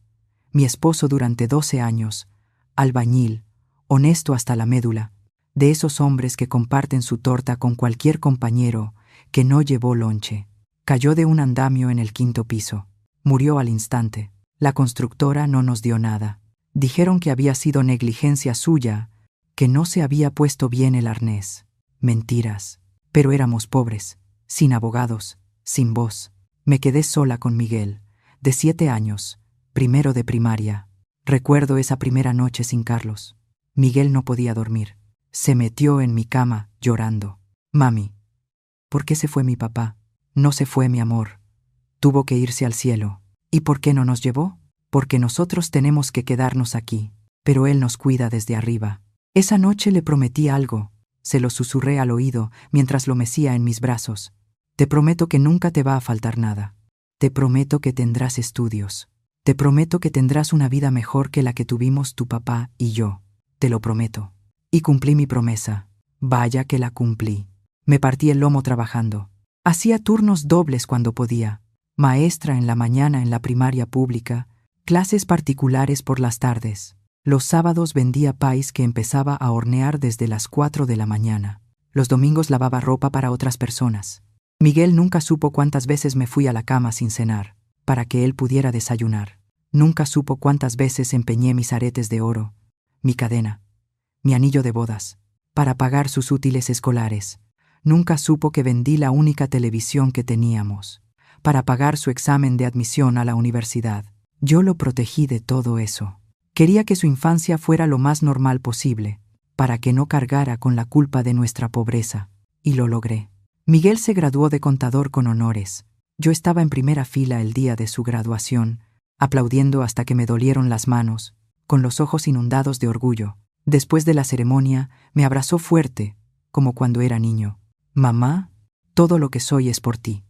S1: mi esposo durante 12 años, albañil, honesto hasta la médula, de esos hombres que comparten su torta con cualquier compañero que no llevó lonche. Cayó de un andamio en el 5º piso. Murió al instante. La constructora no nos dio nada. Dijeron que había sido negligencia suya, que no se había puesto bien el arnés. Mentiras. Pero éramos pobres, sin abogados, sin voz. Me quedé sola con Miguel, de 7 años, primero de primaria. Recuerdo esa primera noche sin Carlos. Miguel no podía dormir. Se metió en mi cama, llorando. «Mami, ¿por qué se fue mi papá? No se fue mi amor. Tuvo que irse al cielo. ¿Y por qué no nos llevó? Porque nosotros tenemos que quedarnos aquí, pero él nos cuida desde arriba». Esa noche le prometí algo, se lo susurré al oído mientras lo mecía en mis brazos. «Te prometo que nunca te va a faltar nada. Te prometo que tendrás estudios. Te prometo que tendrás una vida mejor que la que tuvimos tu papá y yo. Te lo prometo». Y cumplí mi promesa. Vaya que la cumplí. Me partí el lomo trabajando. Hacía turnos dobles cuando podía. Maestra en la mañana en la primaria pública, clases particulares por las tardes. Los sábados vendía país que empezaba a hornear desde las 4 de la mañana. Los domingos lavaba ropa para otras personas. Miguel nunca supo cuántas veces me fui a la cama sin cenar, para que él pudiera desayunar. Nunca supo cuántas veces empeñé mis aretes de oro, mi cadena, mi anillo de bodas, para pagar sus útiles escolares. Nunca supo que vendí la única televisión que teníamos, para pagar su examen de admisión a la universidad. Yo lo protegí de todo eso. Quería que su infancia fuera lo más normal posible, para que no cargara con la culpa de nuestra pobreza. Y lo logré. Miguel se graduó de contador con honores. Yo estaba en primera fila el día de su graduación, aplaudiendo hasta que me dolieron las manos, con los ojos inundados de orgullo. Después de la ceremonia, me abrazó fuerte, como cuando era niño. Mamá, todo lo que soy es por ti.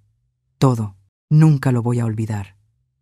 S1: Todo. Nunca lo voy a olvidar.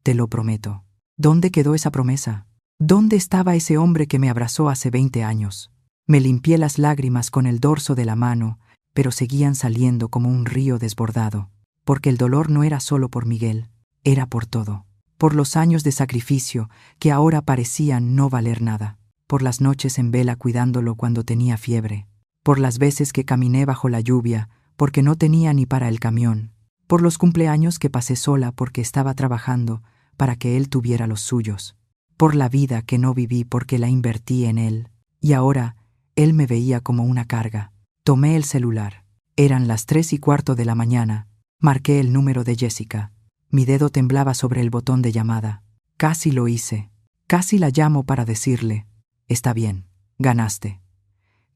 S1: Te lo prometo. ¿Dónde quedó esa promesa? ¿Dónde estaba ese hombre que me abrazó hace 20 años? Me limpié las lágrimas con el dorso de la mano, pero seguían saliendo como un río desbordado, porque el dolor no era solo por Miguel, era por todo. Por los años de sacrificio que ahora parecían no valer nada, por las noches en vela cuidándolo cuando tenía fiebre, por las veces que caminé bajo la lluvia porque no tenía ni para el camión, por los cumpleaños que pasé sola porque estaba trabajando para que él tuviera los suyos, por la vida que no viví porque la invertí en él, y ahora él me veía como una carga. Tomé el celular. Eran las 3:15 de la mañana. Marqué el número de Jessica. Mi dedo temblaba sobre el botón de llamada. Casi lo hice. Casi la llamo para decirle: está bien, ganaste.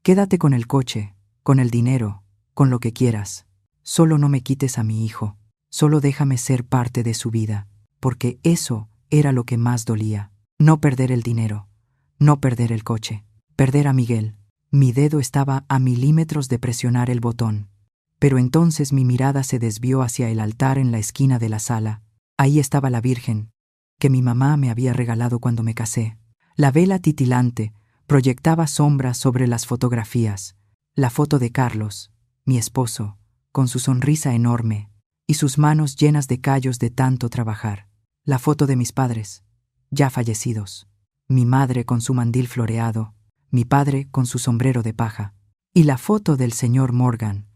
S1: Quédate con el coche, con el dinero, con lo que quieras. Solo no me quites a mi hijo. Solo déjame ser parte de su vida, porque eso era lo que más dolía. No perder el dinero, no perder el coche, perder a Miguel. Mi dedo estaba a milímetros de presionar el botón. Pero entonces mi mirada se desvió hacia el altar en la esquina de la sala. Ahí estaba la Virgen, que mi mamá me había regalado cuando me casé. La vela titilante proyectaba sombras sobre las fotografías. La foto de Carlos, mi esposo, con su sonrisa enorme y sus manos llenas de callos de tanto trabajar. La foto de mis padres, ya fallecidos. Mi madre con su mandil floreado, mi padre con su sombrero de paja, y la foto del señor Morgan,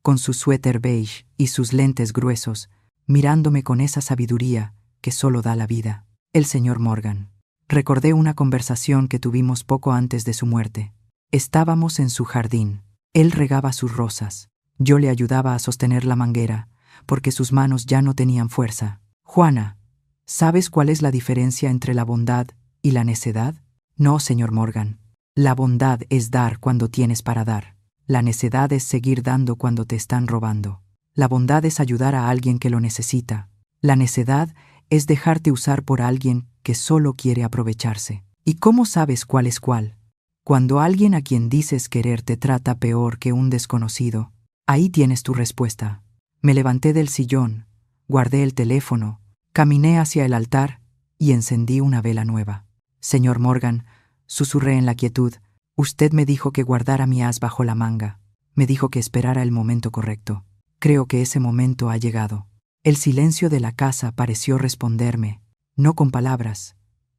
S1: con su suéter beige y sus lentes gruesos, mirándome con esa sabiduría que solo da la vida. El señor Morgan. Recordé una conversación que tuvimos poco antes de su muerte. Estábamos en su jardín. Él regaba sus rosas. Yo le ayudaba a sostener la manguera, porque sus manos ya no tenían fuerza. Juana, ¿sabes cuál es la diferencia entre la bondad y la necedad? No, señor Morgan. La bondad es dar cuando tienes para dar. La necedad es seguir dando cuando te están robando. La bondad es ayudar a alguien que lo necesita. La necedad es dejarte usar por alguien que solo quiere aprovecharse. ¿Y cómo sabes cuál es cuál? Cuando alguien a quien dices querer te trata peor que un desconocido, ahí tienes tu respuesta. Me levanté del sillón, guardé el teléfono, caminé hacia el altar y encendí una vela nueva. Señor Morgan, susurré en la quietud, usted me dijo que guardara mi as bajo la manga. Me dijo que esperara el momento correcto. Creo que ese momento ha llegado. El silencio de la casa pareció responderme, no con palabras,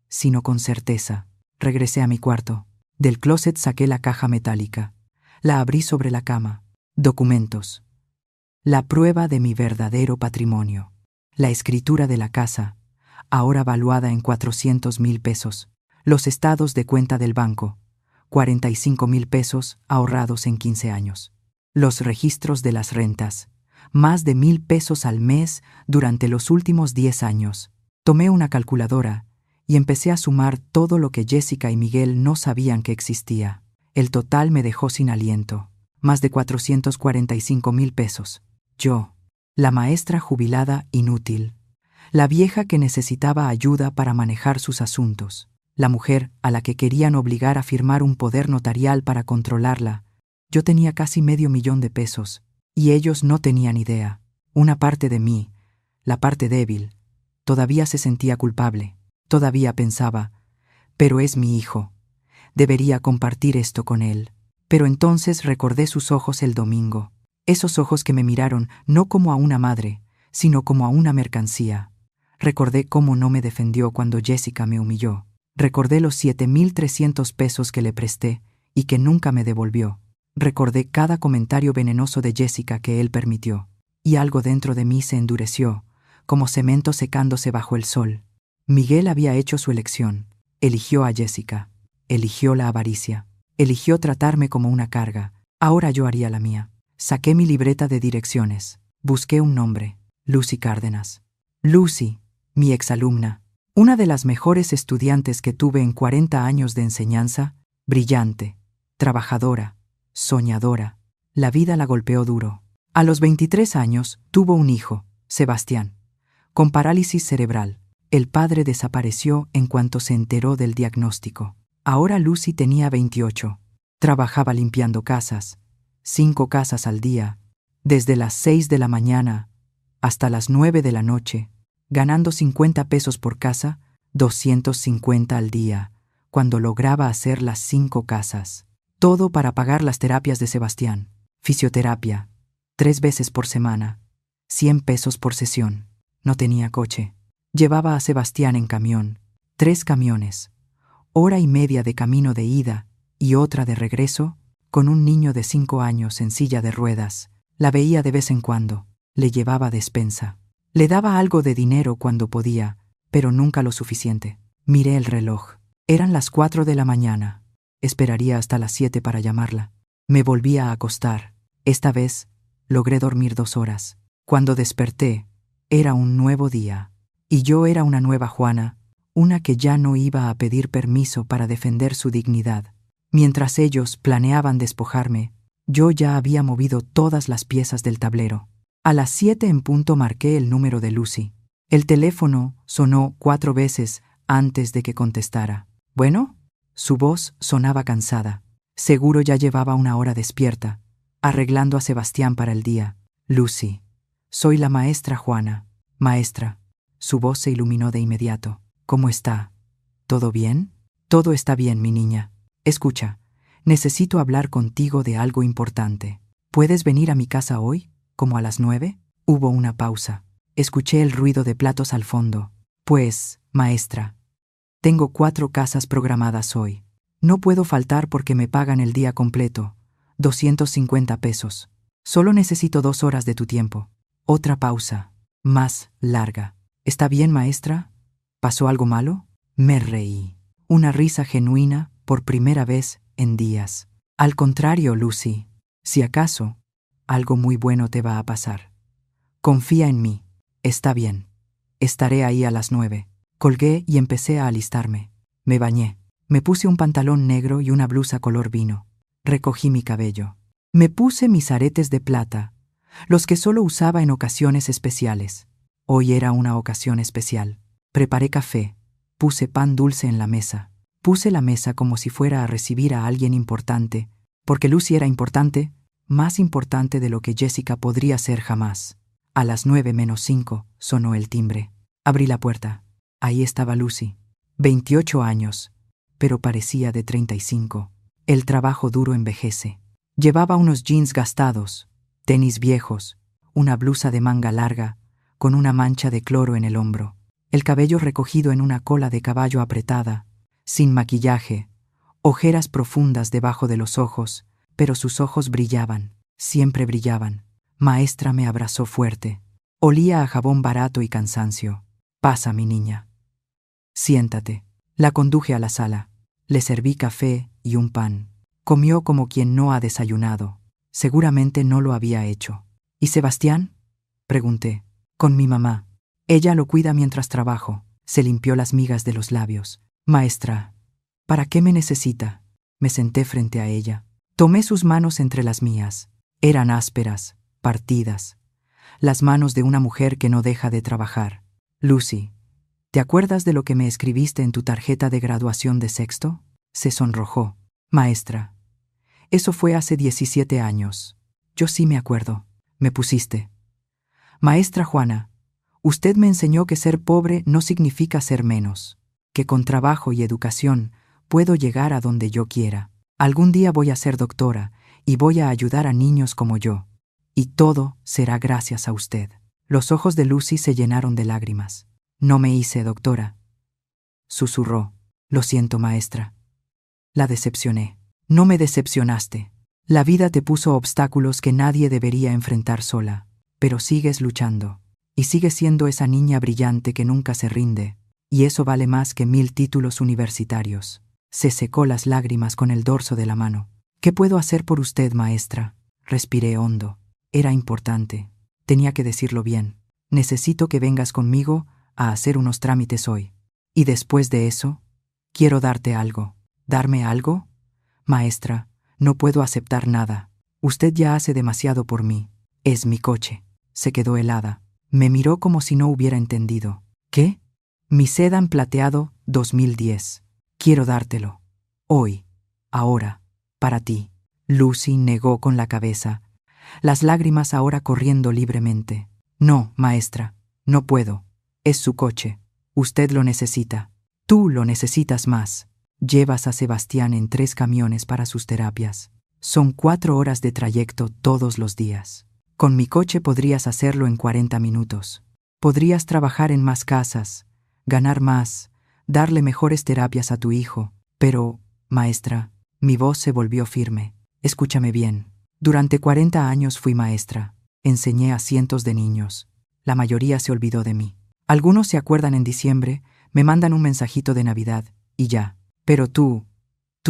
S1: sino con certeza. Regresé a mi cuarto. Del closet saqué la caja metálica. La abrí sobre la cama. Documentos. La prueba de mi verdadero patrimonio. La escritura de la casa, ahora valuada en 400,000 pesos. Los estados de cuenta del banco, 45,000 pesos ahorrados en 15 años. Los registros de las rentas, más de 1,000 pesos al mes durante los últimos 10 años. Tomé una calculadora y empecé a sumar todo lo que Jessica y Miguel no sabían que existía. El total me dejó sin aliento. Más de 445,000 pesos. Yo, la maestra jubilada inútil. La vieja que necesitaba ayuda para manejar sus asuntos. La mujer a la que querían obligar a firmar un poder notarial para controlarla. Yo tenía casi $500,000 de pesos, y ellos no tenían idea. Una parte de mí, la parte débil, todavía se sentía culpable. Todavía pensaba, pero es mi hijo. Debería compartir esto con él. Pero entonces recordé sus ojos el domingo. Esos ojos que me miraron no como a una madre, sino como a una mercancía. Recordé cómo no me defendió cuando Jessica me humilló. Recordé los 7,300 pesos que le presté y que nunca me devolvió. Recordé cada comentario venenoso de Jessica que él permitió. Y algo dentro de mí se endureció, como cemento secándose bajo el sol. Miguel había hecho su elección. Eligió a Jessica. Eligió la avaricia. Eligió tratarme como una carga. Ahora yo haría la mía. Saqué mi libreta de direcciones. Busqué un nombre. Lucy Cárdenas. Lucy, mi exalumna. Una de las mejores estudiantes que tuve en 40 años de enseñanza. Brillante. Trabajadora. Soñadora. La vida la golpeó duro. A los 23 años tuvo un hijo, Sebastián, con parálisis cerebral. El padre desapareció en cuanto se enteró del diagnóstico. Ahora Lucy tenía 28. Trabajaba limpiando casas, 5 casas al día, desde las 6 de la mañana hasta las 9 de la noche, ganando 50 pesos por casa, 250 al día, cuando lograba hacer las 5 casas. Todo para pagar las terapias de Sebastián. Fisioterapia, 3 veces por semana, 100 pesos por sesión. No tenía coche. Llevaba a Sebastián en camión, 3 camiones, hora y media de camino de ida y otra de regreso, con un niño de 5 años en silla de ruedas. La veía de vez en cuando, le llevaba despensa. Le daba algo de dinero cuando podía, pero nunca lo suficiente. Miré el reloj. Eran las 4 de la mañana. Esperaría hasta las 7 para llamarla. Me volví a acostar. Esta vez logré dormir 2 horas. Cuando desperté, era un nuevo día. Y yo era una nueva Juana, una que ya no iba a pedir permiso para defender su dignidad. Mientras ellos planeaban despojarme, yo ya había movido todas las piezas del tablero. A las 7 en punto marqué el número de Lucy. El teléfono sonó 4 veces antes de que contestara. ¿Bueno? Su voz sonaba cansada. Seguro ya llevaba una hora despierta, arreglando a Sebastián para el día. Lucy, soy la maestra Juana. Maestra. Su voz se iluminó de inmediato. ¿Cómo está? ¿Todo bien? Todo está bien, mi niña. Escucha, necesito hablar contigo de algo importante. ¿Puedes venir a mi casa hoy, como a las 9? Hubo una pausa. Escuché el ruido de platos al fondo. Pues, maestra, tengo 4 casas programadas hoy. No puedo faltar porque me pagan el día completo, 250 pesos. Solo necesito 2 horas de tu tiempo. Otra pausa, más larga. ¿Está bien, maestra? ¿Pasó algo malo? Me reí. Una risa genuina por primera vez en días. Al contrario, Lucy, si acaso, algo muy bueno te va a pasar. Confía en mí. Está bien. Estaré ahí a las 9. Colgué y empecé a alistarme. Me bañé. Me puse un pantalón negro y una blusa color vino. Recogí mi cabello. Me puse mis aretes de plata, los que solo usaba en ocasiones especiales. Hoy era una ocasión especial. Preparé café. Puse pan dulce en la mesa. Puse la mesa como si fuera a recibir a alguien importante, porque Lucy era importante, más importante de lo que Jessica podría ser jamás. A las 9 menos 5 sonó el timbre. Abrí la puerta. Ahí estaba Lucy. 28 años, pero parecía de 35. El trabajo duro envejece. Llevaba unos jeans gastados, tenis viejos, una blusa de manga larga, con una mancha de cloro en el hombro, el cabello recogido en una cola de caballo apretada, sin maquillaje, ojeras profundas debajo de los ojos, pero sus ojos brillaban, siempre brillaban. Maestra me abrazó fuerte. Olía a jabón barato y cansancio. Pasa, mi niña. Siéntate. La conduje a la sala. Le serví café y un pan. Comió como quien no ha desayunado. Seguramente no lo había hecho. ¿Y Sebastián? Pregunté. Con mi mamá. Ella lo cuida mientras trabajo. Se limpió las migas de los labios. Maestra, ¿para qué me necesita? Me senté frente a ella. Tomé sus manos entre las mías. Eran ásperas, partidas. Las manos de una mujer que no deja de trabajar. Lucy, ¿te acuerdas de lo que me escribiste en tu tarjeta de graduación de sexto? Se sonrojó. Maestra, eso fue hace 17 años. Yo sí me acuerdo. Me pusiste. Maestra Juana, usted me enseñó que ser pobre no significa ser menos, que con trabajo y educación puedo llegar a donde yo quiera. Algún día voy a ser doctora y voy a ayudar a niños como yo. Y todo será gracias a usted. Los ojos de Lucy se llenaron de lágrimas. No me hice doctora. Susurró. Lo siento, maestra. La decepcioné. No me decepcionaste. La vida te puso obstáculos que nadie debería enfrentar sola. Pero sigues luchando. Y sigues siendo esa niña brillante que nunca se rinde. y eso vale más que 1000 títulos universitarios. Se secó las lágrimas con el dorso de la mano. ¿Qué puedo hacer por usted, maestra? Respiré hondo. Era importante. Tenía que decirlo bien. Necesito que vengas conmigo a hacer unos trámites hoy. Y después de eso, quiero darte algo. ¿Darme algo? Maestra, no puedo aceptar nada. Usted ya hace demasiado por mí. Es mi coche. Se quedó helada. Me miró como si no hubiera entendido. ¿Qué? Mi Sedan plateado 2010. Quiero dártelo. Hoy. Ahora. Para ti. Lucy negó con la cabeza, las lágrimas ahora corriendo libremente. No, maestra, no puedo. Es su coche. Usted lo necesita. Tú lo necesitas más. Llevas a Sebastián en 3 camiones para sus terapias. Son 4 horas de trayecto todos los días. Con mi coche podrías hacerlo en 40 minutos. Podrías trabajar en más casas, ganar más, darle mejores terapias a tu hijo. Pero, maestra, mi voz se volvió firme. Escúchame bien. Durante 40 años fui maestra. Enseñé a cientos de niños. La mayoría se olvidó de mí. Algunos se acuerdan en diciembre, me mandan un mensajito de Navidad, y ya. Pero tú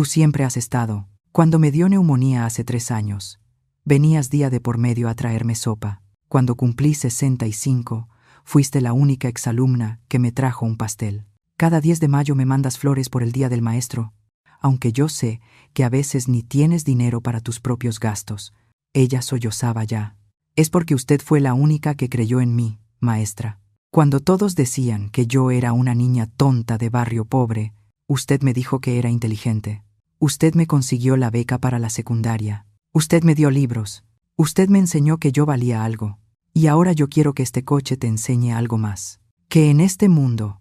S1: siempre has estado. Cuando me dio neumonía hace 3 años, venías día de por medio a traerme sopa. Cuando cumplí 65, fuiste la única exalumna que me trajo un pastel. Cada 10 de mayo me mandas flores por el Día del Maestro, aunque yo sé que a veces ni tienes dinero para tus propios gastos. Ella sollozaba ya. Es porque usted fue la única que creyó en mí, maestra. Cuando todos decían que yo era una niña tonta de barrio pobre, usted me dijo que era inteligente. Usted me consiguió la beca para la secundaria. Usted me dio libros. Usted me enseñó que yo valía algo. Y ahora yo quiero que este coche te enseñe algo más. Que en este mundo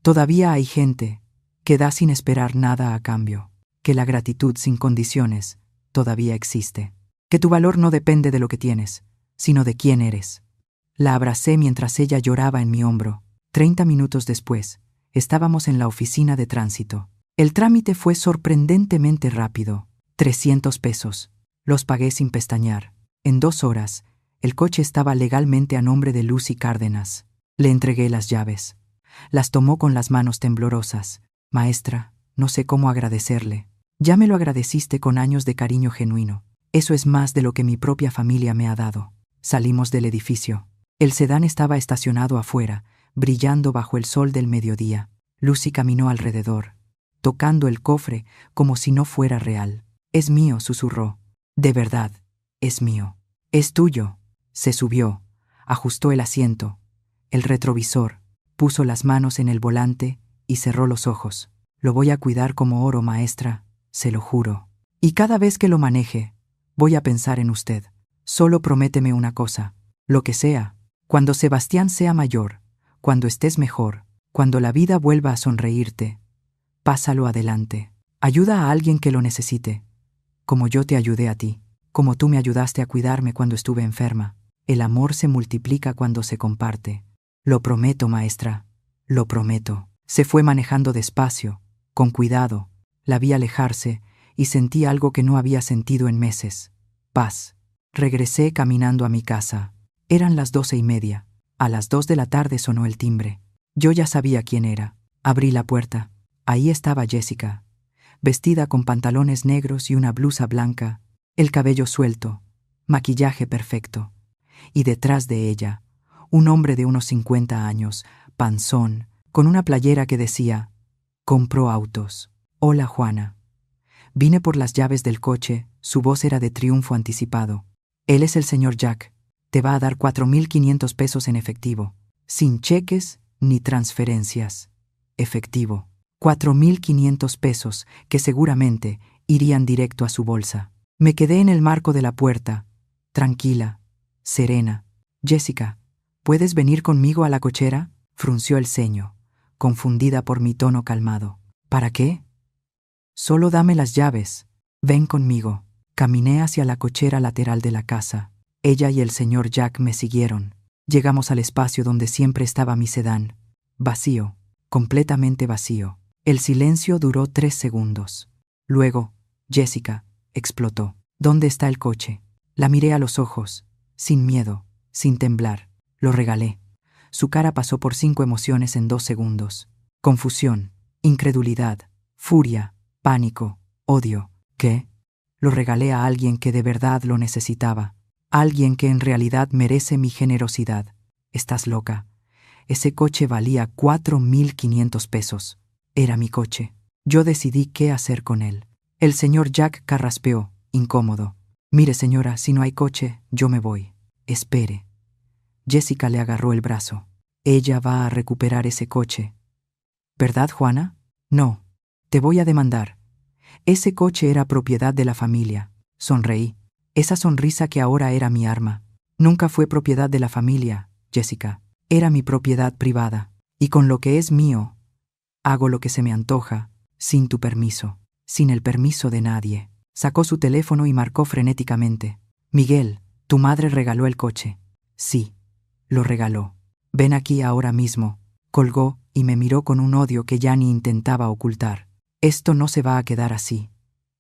S1: todavía hay gente que da sin esperar nada a cambio. Que la gratitud sin condiciones todavía existe. Que tu valor no depende de lo que tienes, sino de quién eres. La abracé mientras ella lloraba en mi hombro. 30 minutos después, estábamos en la oficina de tránsito. El trámite fue sorprendentemente rápido. 300 pesos. Los pagué sin pestañear. En 2 horas, el coche estaba legalmente a nombre de Lucy Cárdenas. Le entregué las llaves. Las tomó con las manos temblorosas. Maestra, no sé cómo agradecerle. Ya me lo agradeciste con años de cariño genuino. Eso es más de lo que mi propia familia me ha dado. Salimos del edificio. El sedán estaba estacionado afuera, brillando bajo el sol del mediodía. Lucy caminó alrededor, tocando el cofre como si no fuera real. «Es mío», susurró. «De verdad, es mío». «Es tuyo». Se subió, ajustó el asiento, el retrovisor, puso las manos en el volante y cerró los ojos. «Lo voy a cuidar como oro, maestra, se lo juro. Y cada vez que lo maneje, voy a pensar en usted. Solo prométeme una cosa, lo que sea. Cuando Sebastián sea mayor, cuando estés mejor, cuando la vida vuelva a sonreírte, pásalo adelante. Ayuda a alguien que lo necesite, como yo te ayudé a ti, como tú me ayudaste a cuidarme cuando estuve enferma. El amor se multiplica cuando se comparte. Lo prometo, maestra, lo prometo». Se fue manejando despacio, con cuidado. La vi alejarse y sentí algo que no había sentido en meses. Paz. Regresé caminando a mi casa. Eran las 12:30. A las 2 de la tarde sonó el timbre. Yo ya sabía quién era. Abrí la puerta. Ahí estaba Jessica, vestida con pantalones negros y una blusa blanca, el cabello suelto, maquillaje perfecto. Y detrás de ella, un hombre de unos 50 años, panzón, con una playera que decía: «Compro autos». «Hola, Juana». Vine por las llaves del coche, su voz era de triunfo anticipado. «Él es el señor Jack. Te va a dar 4.500 pesos en efectivo, sin cheques ni transferencias. Efectivo. 4.500 pesos que seguramente irían directo a su bolsa». Me quedé en el marco de la puerta, tranquila, serena. «Jessica, ¿puedes venir conmigo a la cochera?». Frunció el ceño, confundida por mi tono calmado. «¿Para qué?». «Solo dame las llaves. Ven conmigo». Caminé hacia la cochera lateral de la casa. Ella y el señor Jack me siguieron. Llegamos al espacio donde siempre estaba mi sedán. Vacío, completamente vacío. El silencio duró 3 segundos. Luego, Jessica explotó. «¿Dónde está el coche?». La miré a los ojos, sin miedo, sin temblar. Lo regalé. Su cara pasó por 5 emociones en 2 segundos. Confusión, incredulidad, furia, pánico, odio. ¿Qué? Lo regalé a alguien que de verdad lo necesitaba. Alguien que en realidad merece mi generosidad. Estás loca. Ese coche valía 4.500 pesos. Era mi coche. Yo decidí qué hacer con él. El señor Jack carraspeó, incómodo. Mire, señora, si no hay coche, yo me voy. Espere. Jessica le agarró el brazo. Ella va a recuperar ese coche. ¿Verdad, Juana? No. Te voy a demandar. Ese coche era propiedad de la familia. Sonreí. Esa sonrisa que ahora era mi arma. Nunca fue propiedad de la familia, Jessica. Era mi propiedad privada. Y con lo que es mío, hago lo que se me antoja, sin tu permiso, sin el permiso de nadie. Sacó su teléfono y marcó frenéticamente. Miguel, tu madre regaló el coche. Sí, lo regaló. Ven aquí ahora mismo. Colgó y me miró con un odio que ya ni intentaba ocultar. Esto no se va a quedar así,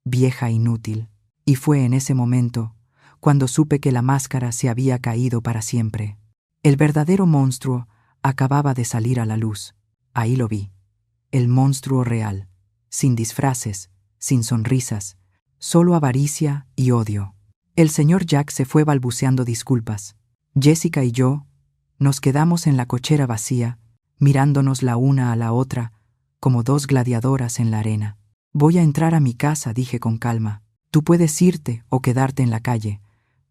S1: vieja inútil. Y fue en ese momento cuando supe que la máscara se había caído para siempre. El verdadero monstruo acababa de salir a la luz. Ahí lo vi. El monstruo real, sin disfraces, sin sonrisas, solo avaricia y odio. El señor Jack se fue balbuceando disculpas. Jessica y yo nos quedamos en la cochera vacía, mirándonos la una a la otra, como dos gladiadoras en la arena. Voy a entrar a mi casa, dije con calma. Tú puedes irte o quedarte en la calle,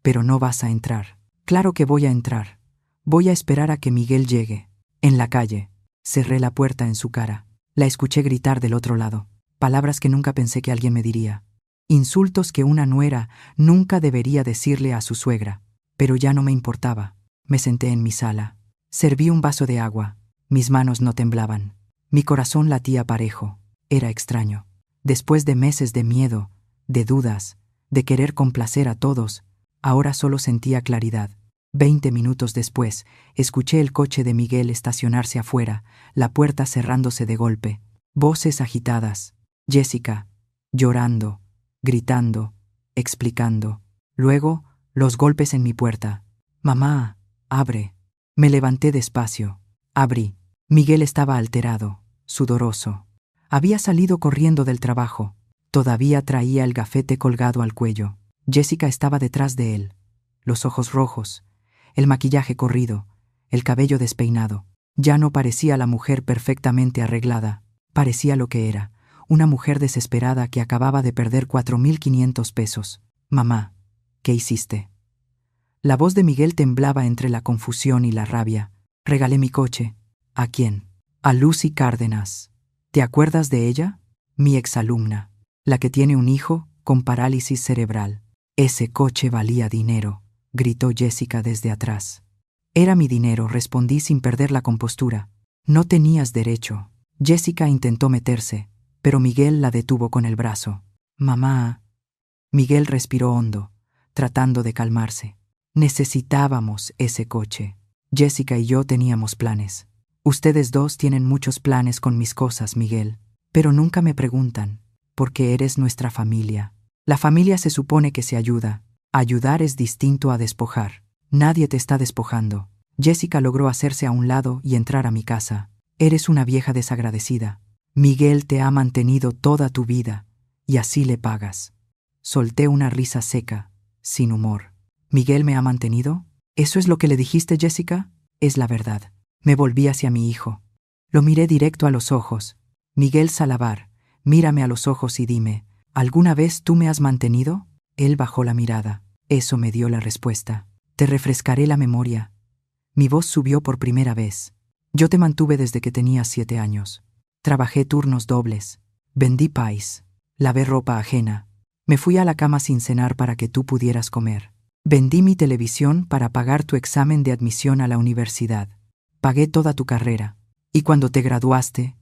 S1: pero no vas a entrar. Claro que voy a entrar. Voy a esperar a que Miguel llegue. En la calle. Cerré la puerta en su cara. La escuché gritar del otro lado. Palabras que nunca pensé que alguien me diría. Insultos que una nuera nunca debería decirle a su suegra. Pero ya no me importaba. Me senté en mi sala. Serví un vaso de agua. Mis manos no temblaban. Mi corazón latía parejo. Era extraño. Después de meses de miedo, de dudas, de querer complacer a todos, ahora solo sentía claridad. 20 minutos después, escuché el coche de Miguel estacionarse afuera, la puerta cerrándose de golpe. Voces agitadas. Jessica, llorando, gritando, explicando. Luego, los golpes en mi puerta. Mamá, abre. Me levanté despacio. Abrí. Miguel estaba alterado, sudoroso. Había salido corriendo del trabajo. Todavía traía el gafete colgado al cuello. Jessica estaba detrás de él. Los ojos rojos, el maquillaje corrido, el cabello despeinado. Ya no parecía la mujer perfectamente arreglada. Parecía lo que era, una mujer desesperada que acababa de perder 4.500 pesos. Mamá, ¿qué hiciste? La voz de Miguel temblaba entre la confusión y la rabia. Regalé mi coche. ¿A quién? A Lucy Cárdenas. ¿Te acuerdas de ella? Mi exalumna, la que tiene un hijo con parálisis cerebral. Ese coche valía dinero, gritó Jessica desde atrás. Era mi dinero, respondí sin perder la compostura. No tenías derecho. Jessica intentó meterse, pero Miguel la detuvo con el brazo. Mamá. Miguel respiró hondo, tratando de calmarse. Necesitábamos ese coche. Jessica y yo teníamos planes. Ustedes dos tienen muchos planes con mis cosas, Miguel, pero nunca me preguntan, porque eres nuestra familia. La familia se supone que se ayuda. Ayudar es distinto a despojar. Nadie te está despojando. Jessica logró hacerse a un lado y entrar a mi casa. Eres una vieja desagradecida. Miguel te ha mantenido toda tu vida, y así le pagas. Solté una risa seca, sin humor. ¿Miguel me ha mantenido? ¿Eso es lo que le dijiste, Jessica? Es la verdad. Me volví hacia mi hijo. Lo miré directo a los ojos. Miguel Salavar, mírame a los ojos y dime, ¿alguna vez tú me has mantenido? Él bajó la mirada. Eso me dio la respuesta. Te refrescaré la memoria. Mi voz subió por primera vez. Yo te mantuve desde que tenías 7 años. Trabajé turnos dobles. Vendí pais. Lavé ropa ajena. Me fui a la cama sin cenar para que tú pudieras comer. Vendí mi televisión para pagar tu examen de admisión a la universidad. Pagué toda tu carrera. Y cuando te graduaste,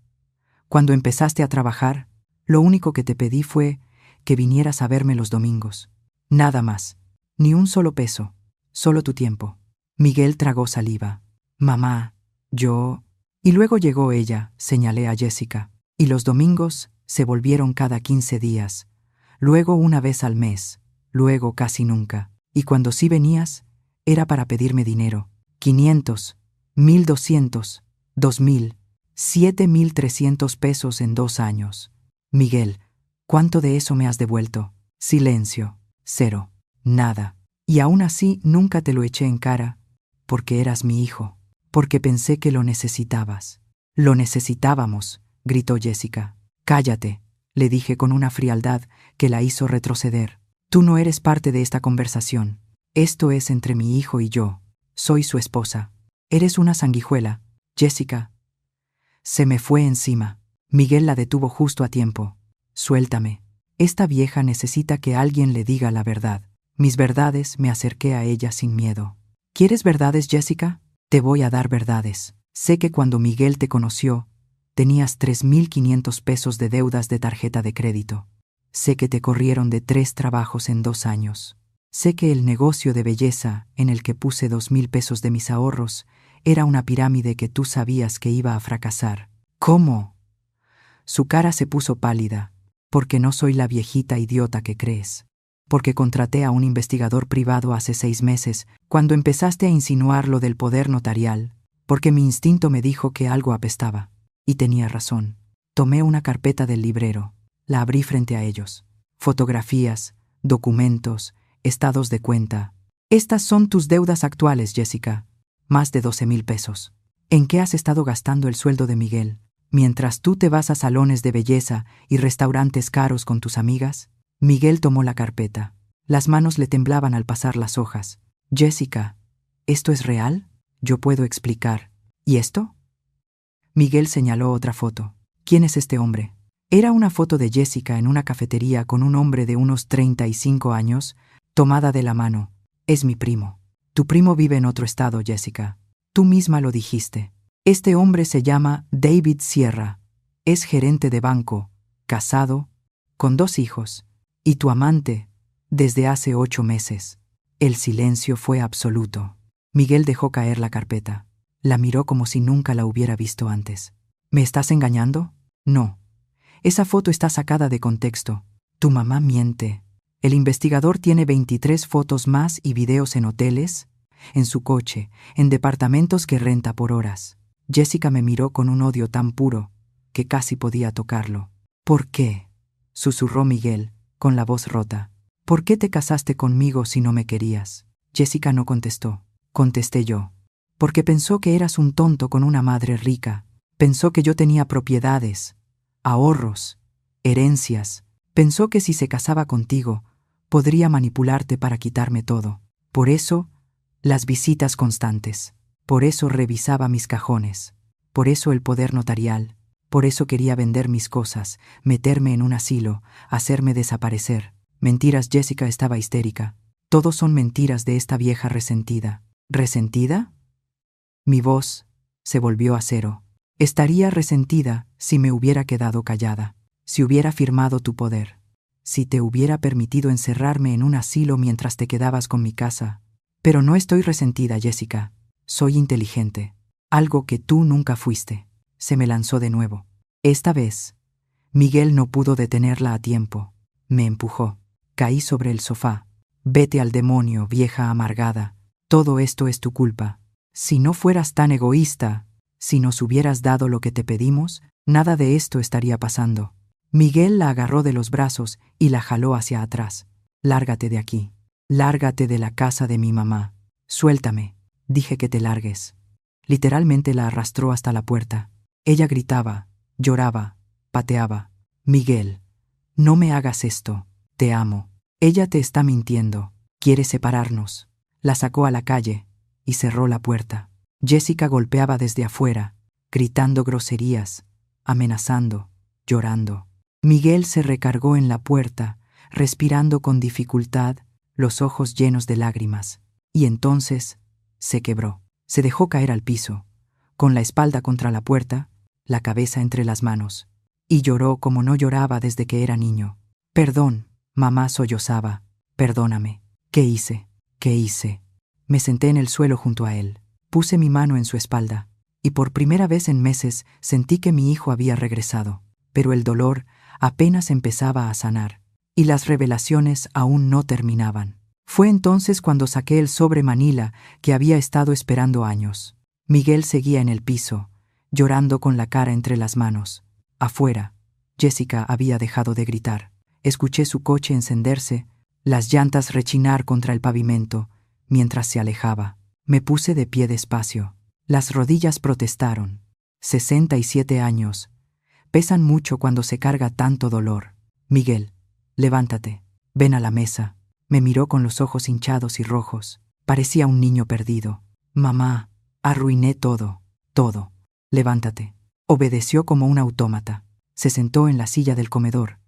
S1: cuando empezaste a trabajar, lo único que te pedí fue que vinieras a verme los domingos. Nada más. Ni un solo peso. Solo tu tiempo. Miguel tragó saliva. Mamá, yo... Y luego llegó ella, señalé a Jessica. Y los domingos se volvieron cada 15 días. Luego una vez al mes. Luego casi nunca. Y cuando sí venías, era para pedirme dinero. 500, 1.200, 2.000. 7,300 pesos en 2 años. Miguel, ¿cuánto de eso me has devuelto? Silencio. 0. Nada. Y aún así nunca te lo eché en cara, porque eras mi hijo, porque pensé que lo necesitabas. Lo necesitábamos, gritó Jessica. Cállate, le dije con una frialdad que la hizo retroceder. Tú no eres parte de esta conversación. Esto es entre mi hijo y yo. Soy su esposa. Eres una sanguijuela, Jessica. Se me fue encima. Miguel la detuvo justo a tiempo. Suéltame. Esta vieja necesita que alguien le diga la verdad. Mis verdades, me acerqué a ella sin miedo. ¿Quieres verdades, Jessica? Te voy a dar verdades. Sé que cuando Miguel te conoció, tenías 3,500 pesos de deudas de tarjeta de crédito. Sé que te corrieron de 3 trabajos en 2 años. Sé que el negocio de belleza, en el que puse 2,000 pesos de mis ahorros, era una pirámide que tú sabías que iba a fracasar. ¿Cómo? Su cara se puso pálida. Porque no soy la viejita idiota que crees. Porque contraté a un investigador privado hace 6 meses, cuando empezaste a insinuar lo del poder notarial, porque mi instinto me dijo que algo apestaba. Y tenía razón. Tomé una carpeta del librero, la abrí frente a ellos. Fotografías, documentos, estados de cuenta. Estas son tus deudas actuales, Jessica. Más de 12,000 pesos. ¿En qué has estado gastando el sueldo de Miguel? Mientras tú te vas a salones de belleza y restaurantes caros con tus amigas. Miguel tomó la carpeta. Las manos le temblaban al pasar las hojas. Jessica, ¿esto es real? Yo puedo explicar. ¿Y esto? Miguel señaló otra foto. ¿Quién es este hombre? Era una foto de Jessica en una cafetería con un hombre de unos 35 años, tomada de la mano. Es mi primo. Tu primo vive en otro estado, Jessica. Tú misma lo dijiste. Este hombre se llama David Sierra. Es gerente de banco, casado, con 2 hijos. Y tu amante, desde hace 8 meses. El silencio fue absoluto. Miguel dejó caer la carpeta. La miró como si nunca la hubiera visto antes. ¿Me estás engañando? No. Esa foto está sacada de contexto. Tu mamá miente. El investigador tiene 23 fotos más y videos en hoteles, en su coche, en departamentos que renta por horas. Jessica me miró con un odio tan puro que casi podía tocarlo. ¿Por qué?, susurró Miguel, con la voz rota. ¿Por qué te casaste conmigo si no me querías? Jessica no contestó. Contesté yo. Porque pensó que eras un tonto con una madre rica. Pensó que yo tenía propiedades, ahorros, herencias. Pensó que si se casaba contigo, podría manipularte para quitarme todo. Por eso, las visitas constantes. Por eso revisaba mis cajones. Por eso el poder notarial. Por eso quería vender mis cosas, meterme en un asilo, hacerme desaparecer. Mentiras, Jessica estaba histérica. Todos son mentiras de esta vieja resentida. ¿Resentida? Mi voz se volvió a cero. Estaría resentida si me hubiera quedado callada, si hubiera firmado tu poder, si te hubiera permitido encerrarme en un asilo mientras te quedabas con mi casa. Pero no estoy resentida, Jessica. Soy inteligente. Algo que tú nunca fuiste. Se me lanzó de nuevo. Esta vez, Miguel no pudo detenerla a tiempo. Me empujó. Caí sobre el sofá. Vete al demonio, vieja amargada. Todo esto es tu culpa. Si no fueras tan egoísta, si nos hubieras dado lo que te pedimos, nada de esto estaría pasando. Miguel la agarró de los brazos y la jaló hacia atrás. Lárgate de aquí. Lárgate de la casa de mi mamá. Suéltame. Dije que te largues. Literalmente la arrastró hasta la puerta. Ella gritaba, lloraba, pateaba. Miguel, no me hagas esto. Te amo. Ella te está mintiendo. Quiere separarnos. La sacó a la calle y cerró la puerta. Jessica golpeaba desde afuera, gritando groserías, amenazando, llorando. Miguel se recargó en la puerta, respirando con dificultad, los ojos llenos de lágrimas. Y entonces se quebró. Se dejó caer al piso, con la espalda contra la puerta, la cabeza entre las manos, y lloró como no lloraba desde que era niño. Perdón, mamá, sollozaba. Perdóname. ¿Qué hice? ¿Qué hice? Me senté en el suelo junto a él. Puse mi mano en su espalda, y por primera vez en meses sentí que mi hijo había regresado. Pero el dolor apenas empezaba a sanar, y las revelaciones aún no terminaban. Fue entonces cuando saqué el sobre Manila que había estado esperando años. Miguel seguía en el piso, llorando con la cara entre las manos. Afuera, Jessica había dejado de gritar. Escuché su coche encenderse, las llantas rechinar contra el pavimento, mientras se alejaba. Me puse de pie despacio. Las rodillas protestaron. 67 años. Pesan mucho cuando se carga tanto dolor. Miguel, levántate. Ven a la mesa. Me miró con los ojos hinchados y rojos. Parecía un niño perdido. Mamá, arruiné todo, todo. Levántate. Obedeció como un autómata. Se sentó en la silla del comedor,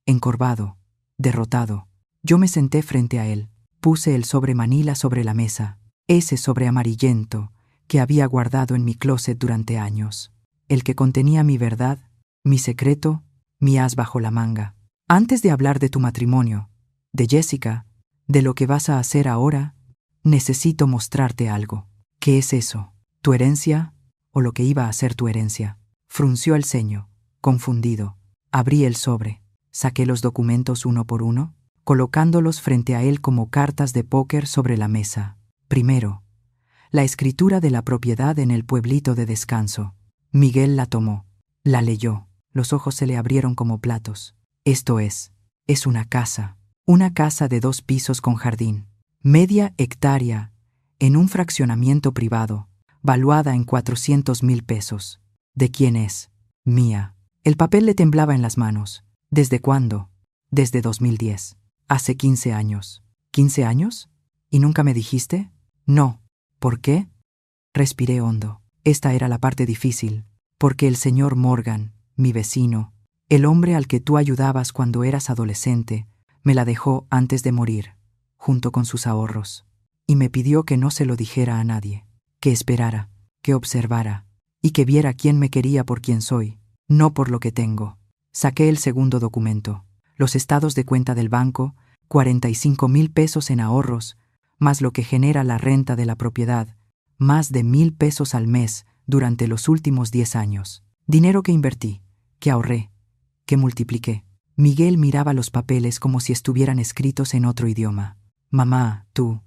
S1: encorvado, derrotado. Yo me senté frente a él. Puse el sobre manila sobre la mesa, ese sobre amarillento que había guardado en mi closet durante años. El que contenía mi verdad, mi secreto, mi as bajo la manga. Antes de hablar de tu matrimonio, de Jessica, de lo que vas a hacer ahora, necesito mostrarte algo. ¿Qué es eso? ¿Tu herencia o lo que iba a ser tu herencia? Frunció el ceño, confundido. Abrí el sobre. Saqué los documentos uno por uno, colocándolos frente a él como cartas de póker sobre la mesa. Primero, la escritura de la propiedad en el pueblito de descanso. Miguel la tomó, la leyó. Los ojos se le abrieron como platos. Esto es una casa de 2 pisos con jardín, media hectárea, en un fraccionamiento privado, valuada en 400,000 pesos. ¿De quién es? Mía. El papel le temblaba en las manos. ¿Desde cuándo? Desde 2010. Hace 15 años. ¿15 años? ¿Y nunca me dijiste? No. ¿Por qué? Respiré hondo. Esta era la parte difícil, porque el señor Morgan, mi vecino, el hombre al que tú ayudabas cuando eras adolescente, me la dejó antes de morir, junto con sus ahorros, y me pidió que no se lo dijera a nadie, que esperara, que observara, y que viera quién me quería por quien soy, no por lo que tengo. Saqué el segundo documento, los estados de cuenta del banco, 45,000 pesos en ahorros, más lo que genera la renta de la propiedad, más de 1,000 pesos al mes durante los últimos 10 años. Dinero que invertí, que ahorré, que multipliqué. Miguel miraba los papeles como si estuvieran escritos en otro idioma. Mamá, ¿tú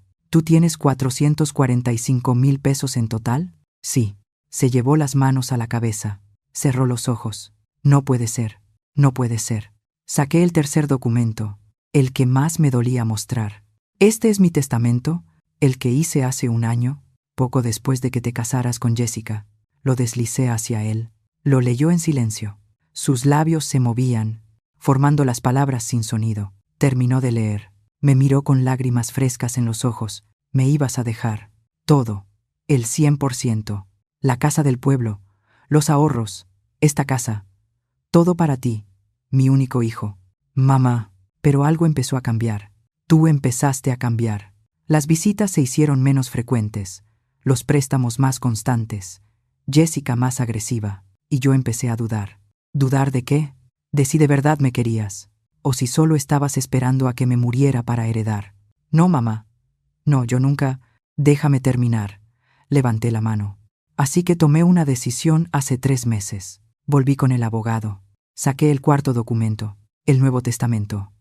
S1: tienes 445,000 pesos en total? Sí. Se llevó las manos a la cabeza. Cerró los ojos. No puede ser. No puede ser. Saqué el tercer documento, el que más me dolía mostrar. Este es mi testamento, el que hice hace un año, poco después de que te casaras con Jessica. Lo deslicé hacia él. Lo leyó en silencio. Sus labios se movían, formando las palabras sin sonido. Terminó de leer. Me miró con lágrimas frescas en los ojos. Me ibas a dejar. Todo. El 100%. La casa del pueblo. Los ahorros. Esta casa. Todo para ti. Mi único hijo. Mamá. Pero algo empezó a cambiar. Tú empezaste a cambiar. Las visitas se hicieron menos frecuentes. Los préstamos más constantes. Jessica más agresiva. Y yo empecé a dudar. ¿Dudar de qué? De si de verdad me querías, o si solo estabas esperando a que me muriera para heredar. No, mamá. No, yo nunca. Déjame terminar. Levanté la mano. Así que tomé una decisión hace 3 meses. Volví con el abogado. Saqué el cuarto documento, el Nuevo Testamento,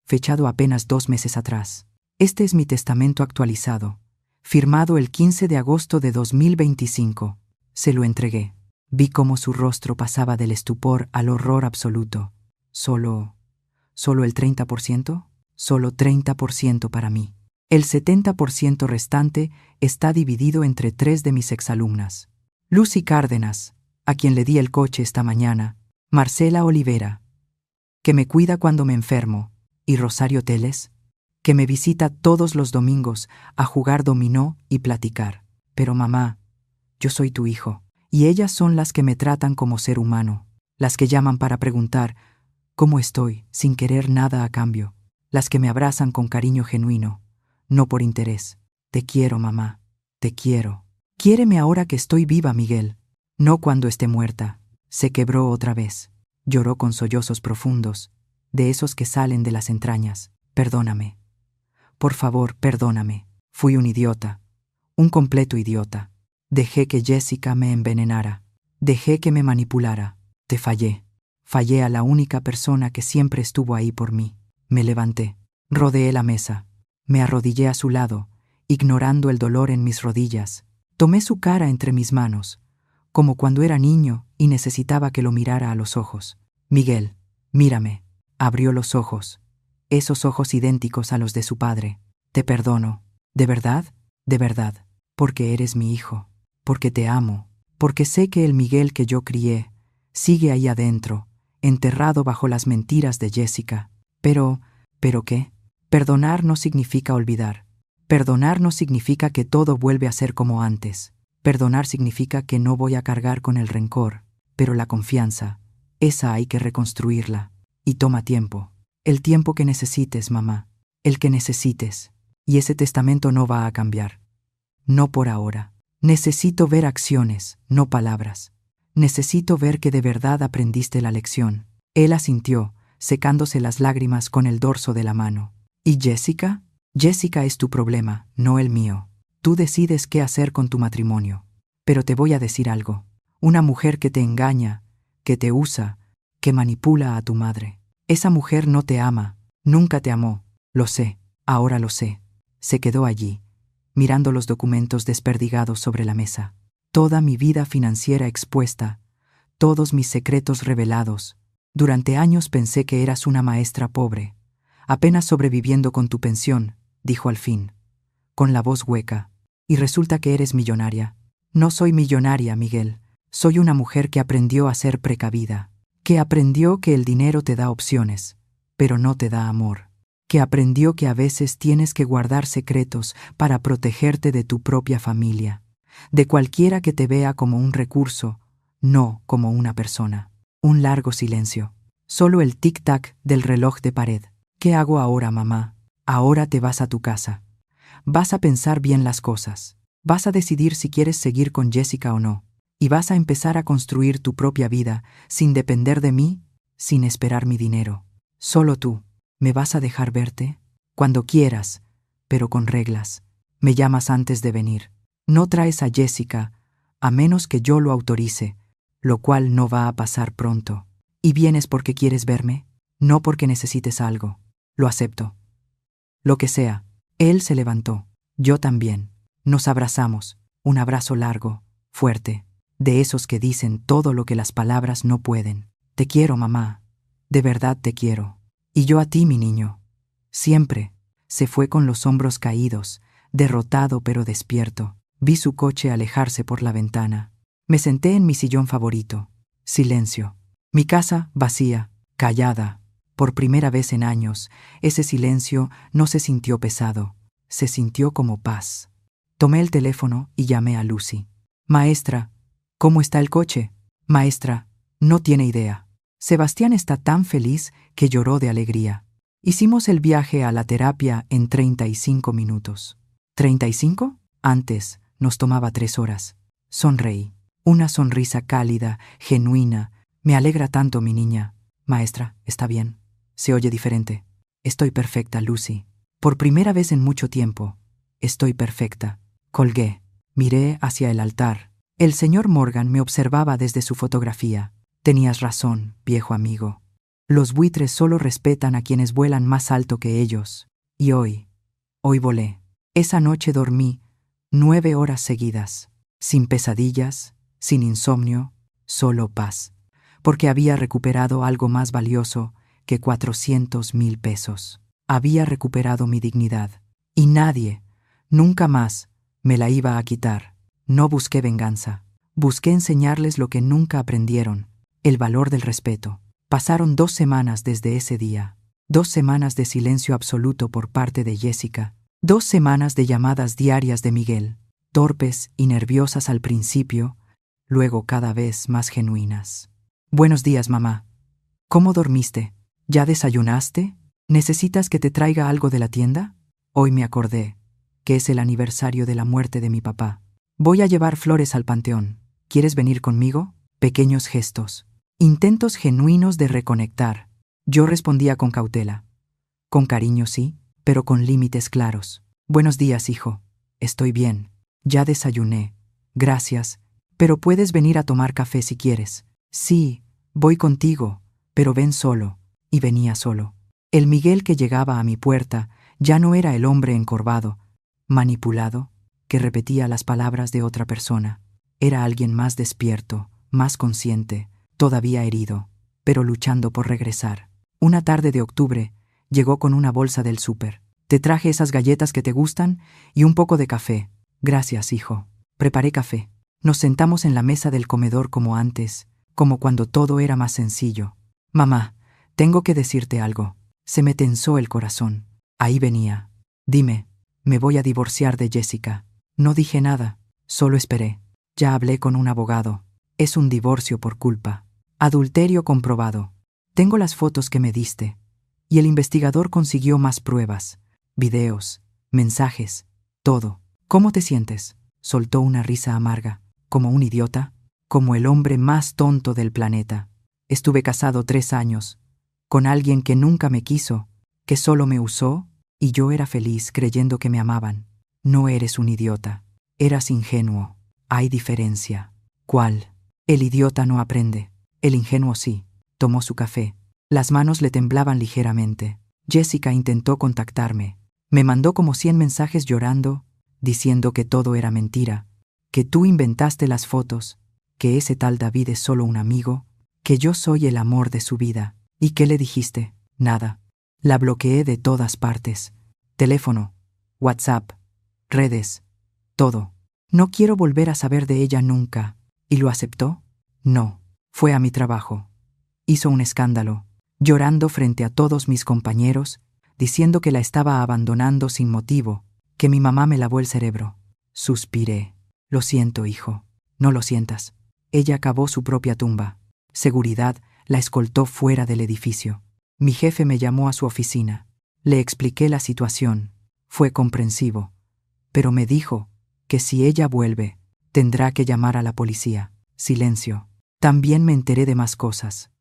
S1: fechado apenas 2 meses atrás. Este es mi testamento actualizado, firmado el 15 de agosto de 2025. Se lo entregué. Vi cómo su rostro pasaba del estupor al horror absoluto. ¿Solo el 30%? Solo 30% para mí. El 70% restante está dividido entre 3 de mis exalumnas. Lucy Cárdenas, a quien le di el coche esta mañana, Marcela Olivera, que me cuida cuando me enfermo, y Rosario Teles, que me visita todos los domingos a jugar dominó y platicar. Pero mamá, yo soy tu hijo. Y ellas son las que me tratan como ser humano, las que llaman para preguntar cómo estoy, sin querer nada a cambio, las que me abrazan con cariño genuino, no por interés. Te quiero, mamá, te quiero. Quiéreme ahora que estoy viva, Miguel, no cuando esté muerta. Se quebró otra vez. Lloró con sollozos profundos, de esos que salen de las entrañas. Perdóname. Por favor, perdóname. Fui un idiota, un completo idiota. Dejé que Jessica me envenenara. Dejé que me manipulara. Te fallé. Fallé a la única persona que siempre estuvo ahí por mí. Me levanté. Rodeé la mesa. Me arrodillé a su lado, ignorando el dolor en mis rodillas. Tomé su cara entre mis manos, como cuando era niño y necesitaba que lo mirara a los ojos. Miguel, mírame. Abrió los ojos, esos ojos idénticos a los de su padre. Te perdono. ¿De verdad? De verdad. Porque eres mi hijo. Porque te amo. Porque sé que el Miguel que yo crié sigue ahí adentro, enterrado bajo las mentiras de Jessica. ¿Pero qué? Perdonar no significa olvidar. Perdonar no significa que todo vuelve a ser como antes. Perdonar significa que no voy a cargar con el rencor, pero la confianza, esa hay que reconstruirla. Y toma tiempo. El tiempo que necesites, mamá. El que necesites. Y ese testamento no va a cambiar. No por ahora. Necesito ver acciones, no palabras. Necesito ver que de verdad aprendiste la lección. Él asintió, secándose las lágrimas con el dorso de la mano. ¿Y Jessica? Jessica es tu problema, no el mío. Tú decides qué hacer con tu matrimonio. Pero te voy a decir algo. Una mujer que te engaña, que te usa, que manipula a tu madre. Esa mujer no te ama, nunca te amó. Lo sé, ahora lo sé. Se quedó allí, mirando los documentos desperdigados sobre la mesa. Toda mi vida financiera expuesta, todos mis secretos revelados. Durante años pensé que eras una maestra pobre, apenas sobreviviendo con tu pensión, dijo al fin, con la voz hueca. Y resulta que eres millonaria. No soy millonaria, Miguel. Soy una mujer que aprendió a ser precavida, que aprendió que el dinero te da opciones, pero no te da amor, que aprendió que a veces tienes que guardar secretos para protegerte de tu propia familia, de cualquiera que te vea como un recurso, no como una persona. Un largo silencio. Solo el tic-tac del reloj de pared. ¿Qué hago ahora, mamá? Ahora te vas a tu casa. Vas a pensar bien las cosas. Vas a decidir si quieres seguir con Jessica o no. Y vas a empezar a construir tu propia vida sin depender de mí, sin esperar mi dinero. Solo tú. ¿Me vas a dejar verte? Cuando quieras, pero con reglas. Me llamas antes de venir. No traes a Jessica, a menos que yo lo autorice, lo cual no va a pasar pronto. ¿Y vienes porque quieres verme? No porque necesites algo. Lo acepto. Lo que sea. Él se levantó. Yo también. Nos abrazamos. Un abrazo largo, fuerte, de esos que dicen todo lo que las palabras no pueden. Te quiero, mamá. De verdad te quiero. Y yo a ti, mi niño. Siempre. Se fue con los hombros caídos, derrotado pero despierto. Vi su coche alejarse por la ventana. Me senté en mi sillón favorito. Silencio. Mi casa vacía, callada. Por primera vez en años, ese silencio no se sintió pesado. Se sintió como paz. Tomé el teléfono y llamé a Lucy. Maestra, ¿cómo está el coche? Maestra, no tiene idea. Sebastián está tan feliz que lloró de alegría. Hicimos el viaje a la terapia en 35 minutos. ¿35? Antes nos tomaba 3 horas. Sonreí. Una sonrisa cálida, genuina. Me alegra tanto, mi niña. Maestra, ¿está bien? Se oye diferente. Estoy perfecta, Lucy. Por primera vez en mucho tiempo. Estoy perfecta. Colgué. Miré hacia el altar. El señor Morgan me observaba desde su fotografía. Tenías razón, viejo amigo. Los buitres solo respetan a quienes vuelan más alto que ellos. Y hoy volé. Esa noche dormí 9 horas seguidas. Sin pesadillas, sin insomnio, solo paz. Porque había recuperado algo más valioso que 400,000 pesos. Había recuperado mi dignidad. Y nadie, nunca más, me la iba a quitar. No busqué venganza. Busqué enseñarles lo que nunca aprendieron, el valor del respeto. Pasaron 2 semanas desde ese día. 2 semanas de silencio absoluto por parte de Jessica. 2 semanas de llamadas diarias de Miguel, torpes y nerviosas al principio, luego cada vez más genuinas. Buenos días, mamá. ¿Cómo dormiste? ¿Ya desayunaste? ¿Necesitas que te traiga algo de la tienda? Hoy me acordé que es el aniversario de la muerte de mi papá. Voy a llevar flores al panteón. ¿Quieres venir conmigo? Pequeños gestos. Intentos genuinos de reconectar. Yo respondía con cautela. Con cariño, sí, pero con límites claros. Buenos días, hijo. Estoy bien. Ya desayuné. Gracias. Pero puedes venir a tomar café si quieres. Sí, voy contigo, pero ven solo. Y venía solo. El Miguel que llegaba a mi puerta ya no era el hombre encorvado, manipulado, que repetía las palabras de otra persona. Era alguien más despierto, más consciente, todavía herido, pero luchando por regresar. Una tarde de octubre, llegó con una bolsa del súper. Te traje esas galletas que te gustan y un poco de café. Gracias, hijo. Preparé café. Nos sentamos en la mesa del comedor como antes, como cuando todo era más sencillo. Mamá, tengo que decirte algo. Se me tensó el corazón. Ahí venía. Dime, me voy a divorciar de Jessica. No dije nada, solo esperé. Ya hablé con un abogado. Es un divorcio por culpa. Adulterio comprobado. Tengo las fotos que me diste. Y el investigador consiguió más pruebas. Videos, mensajes, todo. ¿Cómo te sientes? Soltó una risa amarga. ¿Como un idiota? Como el hombre más tonto del planeta. Estuve casado 3 años, con alguien que nunca me quiso, que solo me usó, y yo era feliz creyendo que me amaban. No eres un idiota. Eras ingenuo. Hay diferencia. ¿Cuál? El idiota no aprende. El ingenuo sí. Tomó su café. Las manos le temblaban ligeramente. Jessica intentó contactarme. Me mandó como 100 mensajes llorando, diciendo que todo era mentira, que tú inventaste las fotos, que ese tal David es solo un amigo, que yo soy el amor de su vida. ¿Y qué le dijiste? Nada. La bloqueé de todas partes. Teléfono, WhatsApp, redes, todo. No quiero volver a saber de ella nunca. ¿Y lo aceptó? No. Fue a mi trabajo. Hizo un escándalo, llorando frente a todos mis compañeros, diciendo que la estaba abandonando sin motivo, que mi mamá me lavó el cerebro. Suspiré. Lo siento, hijo. No lo sientas. Ella cavó su propia tumba. Seguridad la escoltó fuera del edificio. Mi jefe me llamó a su oficina. Le expliqué la situación. Fue comprensivo. Pero me dijo que si ella vuelve, tendrá que llamar a la policía. Silencio. También me enteré de más cosas.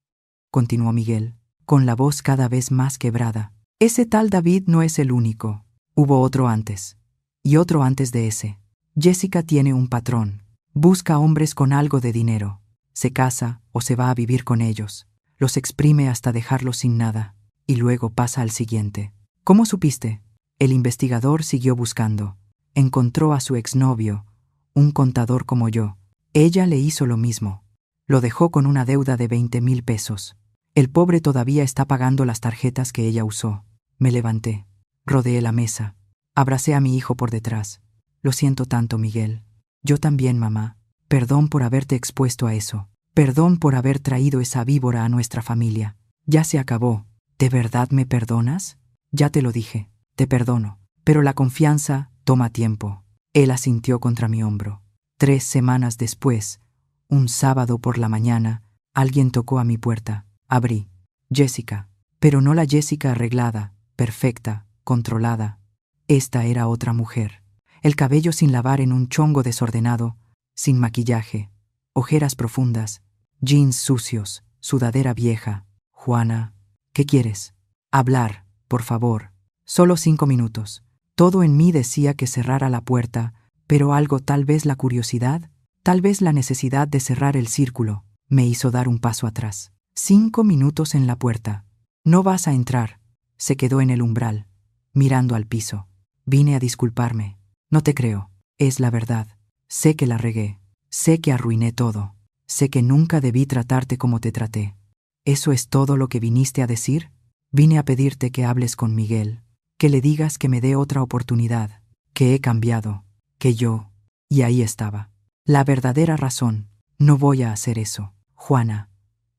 S1: Continuó Miguel, con la voz cada vez más quebrada. Ese tal David no es el único. Hubo otro antes. Y otro antes de ese. Jessica tiene un patrón. Busca hombres con algo de dinero. Se casa o se va a vivir con ellos. Los exprime hasta dejarlos sin nada. Y luego pasa al siguiente. ¿Cómo supiste? El investigador siguió buscando. Encontró a su exnovio, un contador como yo. Ella le hizo lo mismo. Lo dejó con una deuda de 20,000 pesos. El pobre todavía está pagando las tarjetas que ella usó. Me levanté. Rodeé la mesa. Abracé a mi hijo por detrás. Lo siento tanto, Miguel. Yo también, mamá. Perdón por haberte expuesto a eso. Perdón por haber traído esa víbora a nuestra familia. Ya se acabó. ¿De verdad me perdonas? Ya te lo dije. Te perdono. Pero la confianza toma tiempo. Él asintió contra mi hombro. 3 semanas después, un sábado por la mañana, alguien tocó a mi puerta. Abrí. Jessica. Pero no la Jessica arreglada, perfecta, controlada. Esta era otra mujer. El cabello sin lavar en un chongo desordenado, sin maquillaje, ojeras profundas, jeans sucios, sudadera vieja. Juana, ¿qué quieres? Hablar, por favor. Solo 5 minutos. Todo en mí decía que cerrara la puerta, pero algo, tal vez la curiosidad, tal vez la necesidad de cerrar el círculo, me hizo dar un paso atrás. 5 minutos en la puerta. No vas a entrar. Se quedó en el umbral, mirando al piso. Vine a disculparme. No te creo. Es la verdad. Sé que la regué. Sé que arruiné todo. Sé que nunca debí tratarte como te traté. ¿Eso es todo lo que viniste a decir? Vine a pedirte que hables con Miguel, que le digas que me dé otra oportunidad, que he cambiado, que yo... Y ahí estaba. La verdadera razón. No voy a hacer eso. Juana,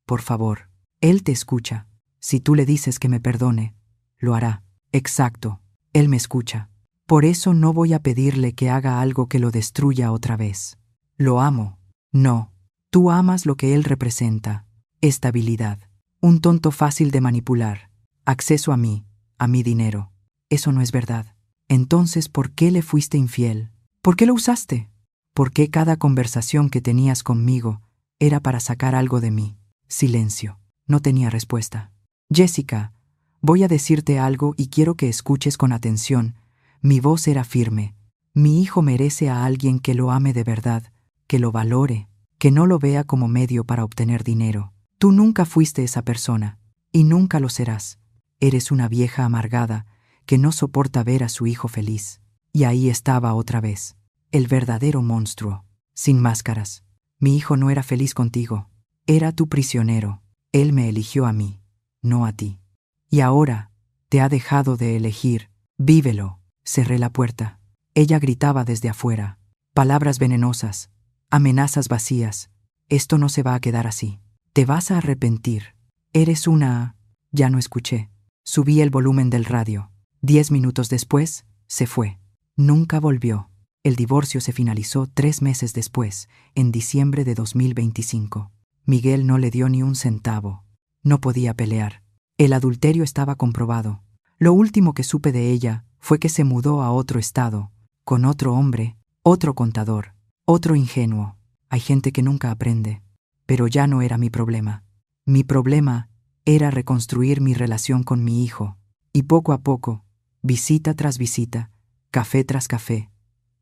S1: por favor. Él te escucha. Si tú le dices que me perdone, lo hará. Exacto. Él me escucha. Por eso no voy a pedirle que haga algo que lo destruya otra vez. Lo amo. No. Tú amas lo que él representa. Estabilidad. Un tonto fácil de manipular. Acceso a mí, a mi dinero. Eso no es verdad. Entonces, ¿por qué le fuiste infiel? ¿Por qué lo usaste? ¿Por qué cada conversación que tenías conmigo era para sacar algo de mí? Silencio. No tenía respuesta. Jessica, voy a decirte algo y quiero que escuches con atención. Mi voz era firme. Mi hijo merece a alguien que lo ame de verdad, que lo valore, que no lo vea como medio para obtener dinero. Tú nunca fuiste esa persona, y nunca lo serás. Eres una vieja amargada que no soporta ver a su hijo feliz. Y ahí estaba otra vez, el verdadero monstruo. sin máscaras. Mi hijo no era feliz contigo. Era tu prisionero. Él me eligió a mí, no a ti. Y ahora te ha dejado de elegir. Vívelo. Cerré la puerta. Ella gritaba desde afuera. Palabras venenosas, amenazas vacías. Esto no se va a quedar así. Te vas a arrepentir. Eres una... Ya no escuché. Subí el volumen del radio. 10 minutos después, se fue. Nunca volvió. El divorcio se finalizó 3 meses después, en diciembre de 2025. Miguel no le dio ni un centavo. No podía pelear. El adulterio estaba comprobado. Lo último que supe de ella fue que se mudó a otro estado, con otro hombre, otro contador, otro ingenuo. Hay gente que nunca aprende. Pero ya no era mi problema. Mi problema era reconstruir mi relación con mi hijo. Y poco a poco, visita tras visita, café tras café,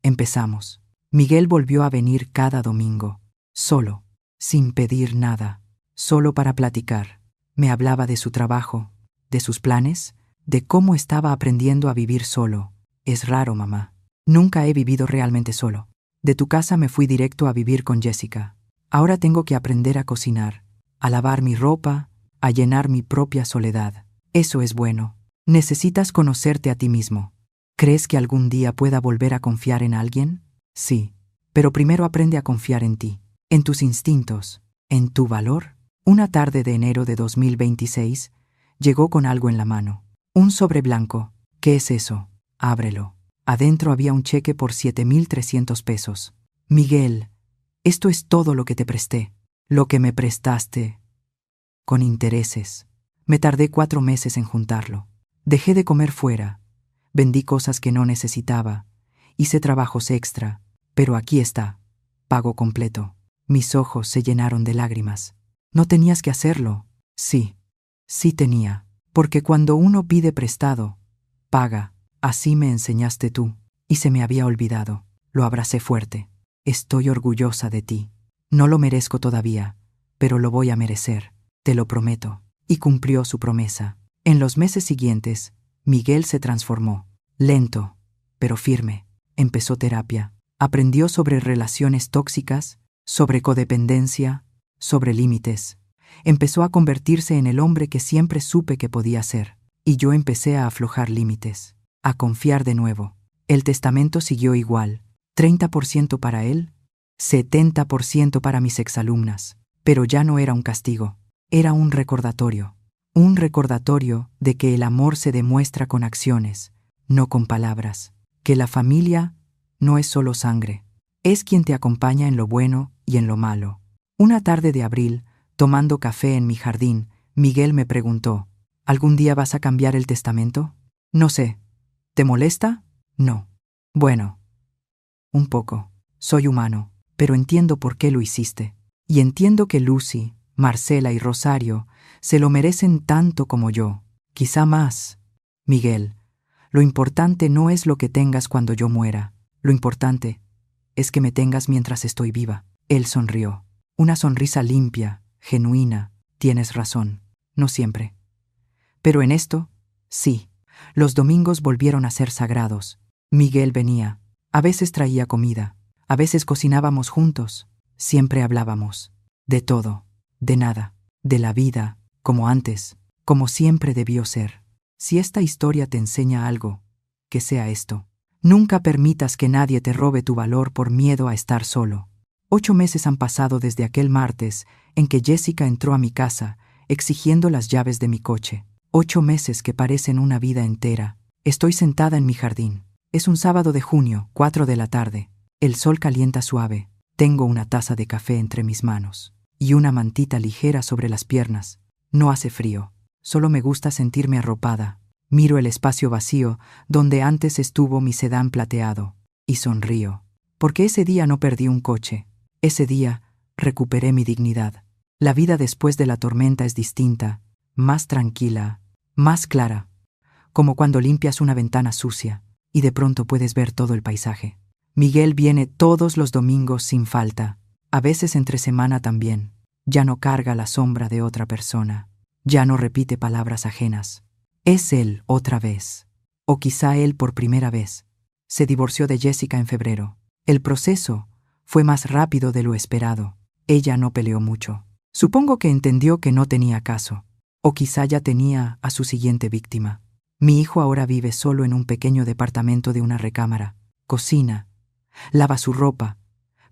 S1: empezamos. Miguel volvió a venir cada domingo, solo, sin pedir nada, solo para platicar. Me hablaba de su trabajo, de sus planes, de cómo estaba aprendiendo a vivir solo. Es raro, mamá. Nunca he vivido realmente solo. De tu casa me fui directo a vivir con Jessica. Ahora tengo que aprender a cocinar, a lavar mi ropa, a llenar mi propia soledad. Eso es bueno. Necesitas conocerte a ti mismo. ¿Crees que algún día pueda volver a confiar en alguien? Sí, pero primero aprende a confiar en ti, en tus instintos, en tu valor. Una tarde de enero de 2026, llegó con algo en la mano. Un sobre blanco. ¿Qué es eso? Ábrelo. Adentro había un cheque por 7,300 pesos. Miguel, esto es todo lo que te presté. Lo que me prestaste. Con intereses. Me tardé 4 meses en juntarlo. Dejé de comer fuera. Vendí cosas que no necesitaba. Hice trabajos extra. Pero aquí está. Pago completo. Mis ojos se llenaron de lágrimas. No tenías que hacerlo. Sí. Sí tenía. Porque cuando uno pide prestado, paga. Así me enseñaste tú. Y se me había olvidado. Lo abracé fuerte. Estoy orgullosa de ti. No lo merezco todavía, pero lo voy a merecer. Te lo prometo. Y cumplió su promesa. En los meses siguientes, Miguel se transformó. Lento, pero firme. Empezó terapia. Aprendió sobre relaciones tóxicas, sobre codependencia, sobre límites. Empezó a convertirse en el hombre que siempre supe que podía ser. Y yo empecé a aflojar límites, a confiar de nuevo. El testamento siguió igual. 30% para él, 70% para mis exalumnas. Pero ya no era un castigo. Era un recordatorio. Un recordatorio de que el amor se demuestra con acciones, no con palabras. Que la familia no es solo sangre. Es quien te acompaña en lo bueno y en lo malo. Una tarde de abril, tomando café en mi jardín, Miguel me preguntó, ¿algún día vas a cambiar el testamento? No sé. ¿Te molesta? No. Bueno, un poco. Soy humano, pero entiendo por qué lo hiciste. Y entiendo que Lucy, Marcela y Rosario se lo merecen tanto como yo, quizá más. Miguel, lo importante no es lo que tengas cuando yo muera. Lo importante es que me tengas mientras estoy viva. Él sonrió. Una sonrisa limpia, genuina. Tienes razón. No siempre. Pero en esto, sí. Los domingos volvieron a ser sagrados. Miguel venía. A veces traía comida. A veces cocinábamos juntos. Siempre hablábamos. De todo. De nada. De la vida. Como antes. Como siempre debió ser. Si esta historia te enseña algo, que sea esto. Nunca permitas que nadie te robe tu valor por miedo a estar solo. 8 meses han pasado desde aquel martes en que Jessica entró a mi casa exigiendo las llaves de mi coche. 8 meses que parecen una vida entera. Estoy sentada en mi jardín. Es un sábado de junio, 4 de la tarde. El sol calienta suave. Tengo una taza de café entre mis manos y una mantita ligera sobre las piernas. No hace frío. Solo me gusta sentirme arropada. Miro el espacio vacío donde antes estuvo mi sedán plateado y sonrío. Porque ese día no perdí un coche. Ese día recuperé mi dignidad. La vida después de la tormenta es distinta, más tranquila, más clara. Como cuando limpias una ventana sucia y de pronto puedes ver todo el paisaje. Miguel viene todos los domingos sin falta. A veces entre semana también. Ya no carga la sombra de otra persona. Ya no repite palabras ajenas. Es él otra vez. O quizá él por primera vez. Se divorció de Jessica en febrero. El proceso Fue más rápido de lo esperado. Ella no peleó mucho. Supongo que entendió que no tenía caso. O quizá ya tenía a su siguiente víctima. Mi hijo ahora vive solo en un pequeño departamento de una recámara. Cocina, lava su ropa,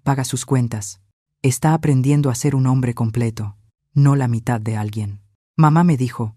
S1: paga sus cuentas. Está aprendiendo a ser un hombre completo, no la mitad de alguien. Mamá me dijo,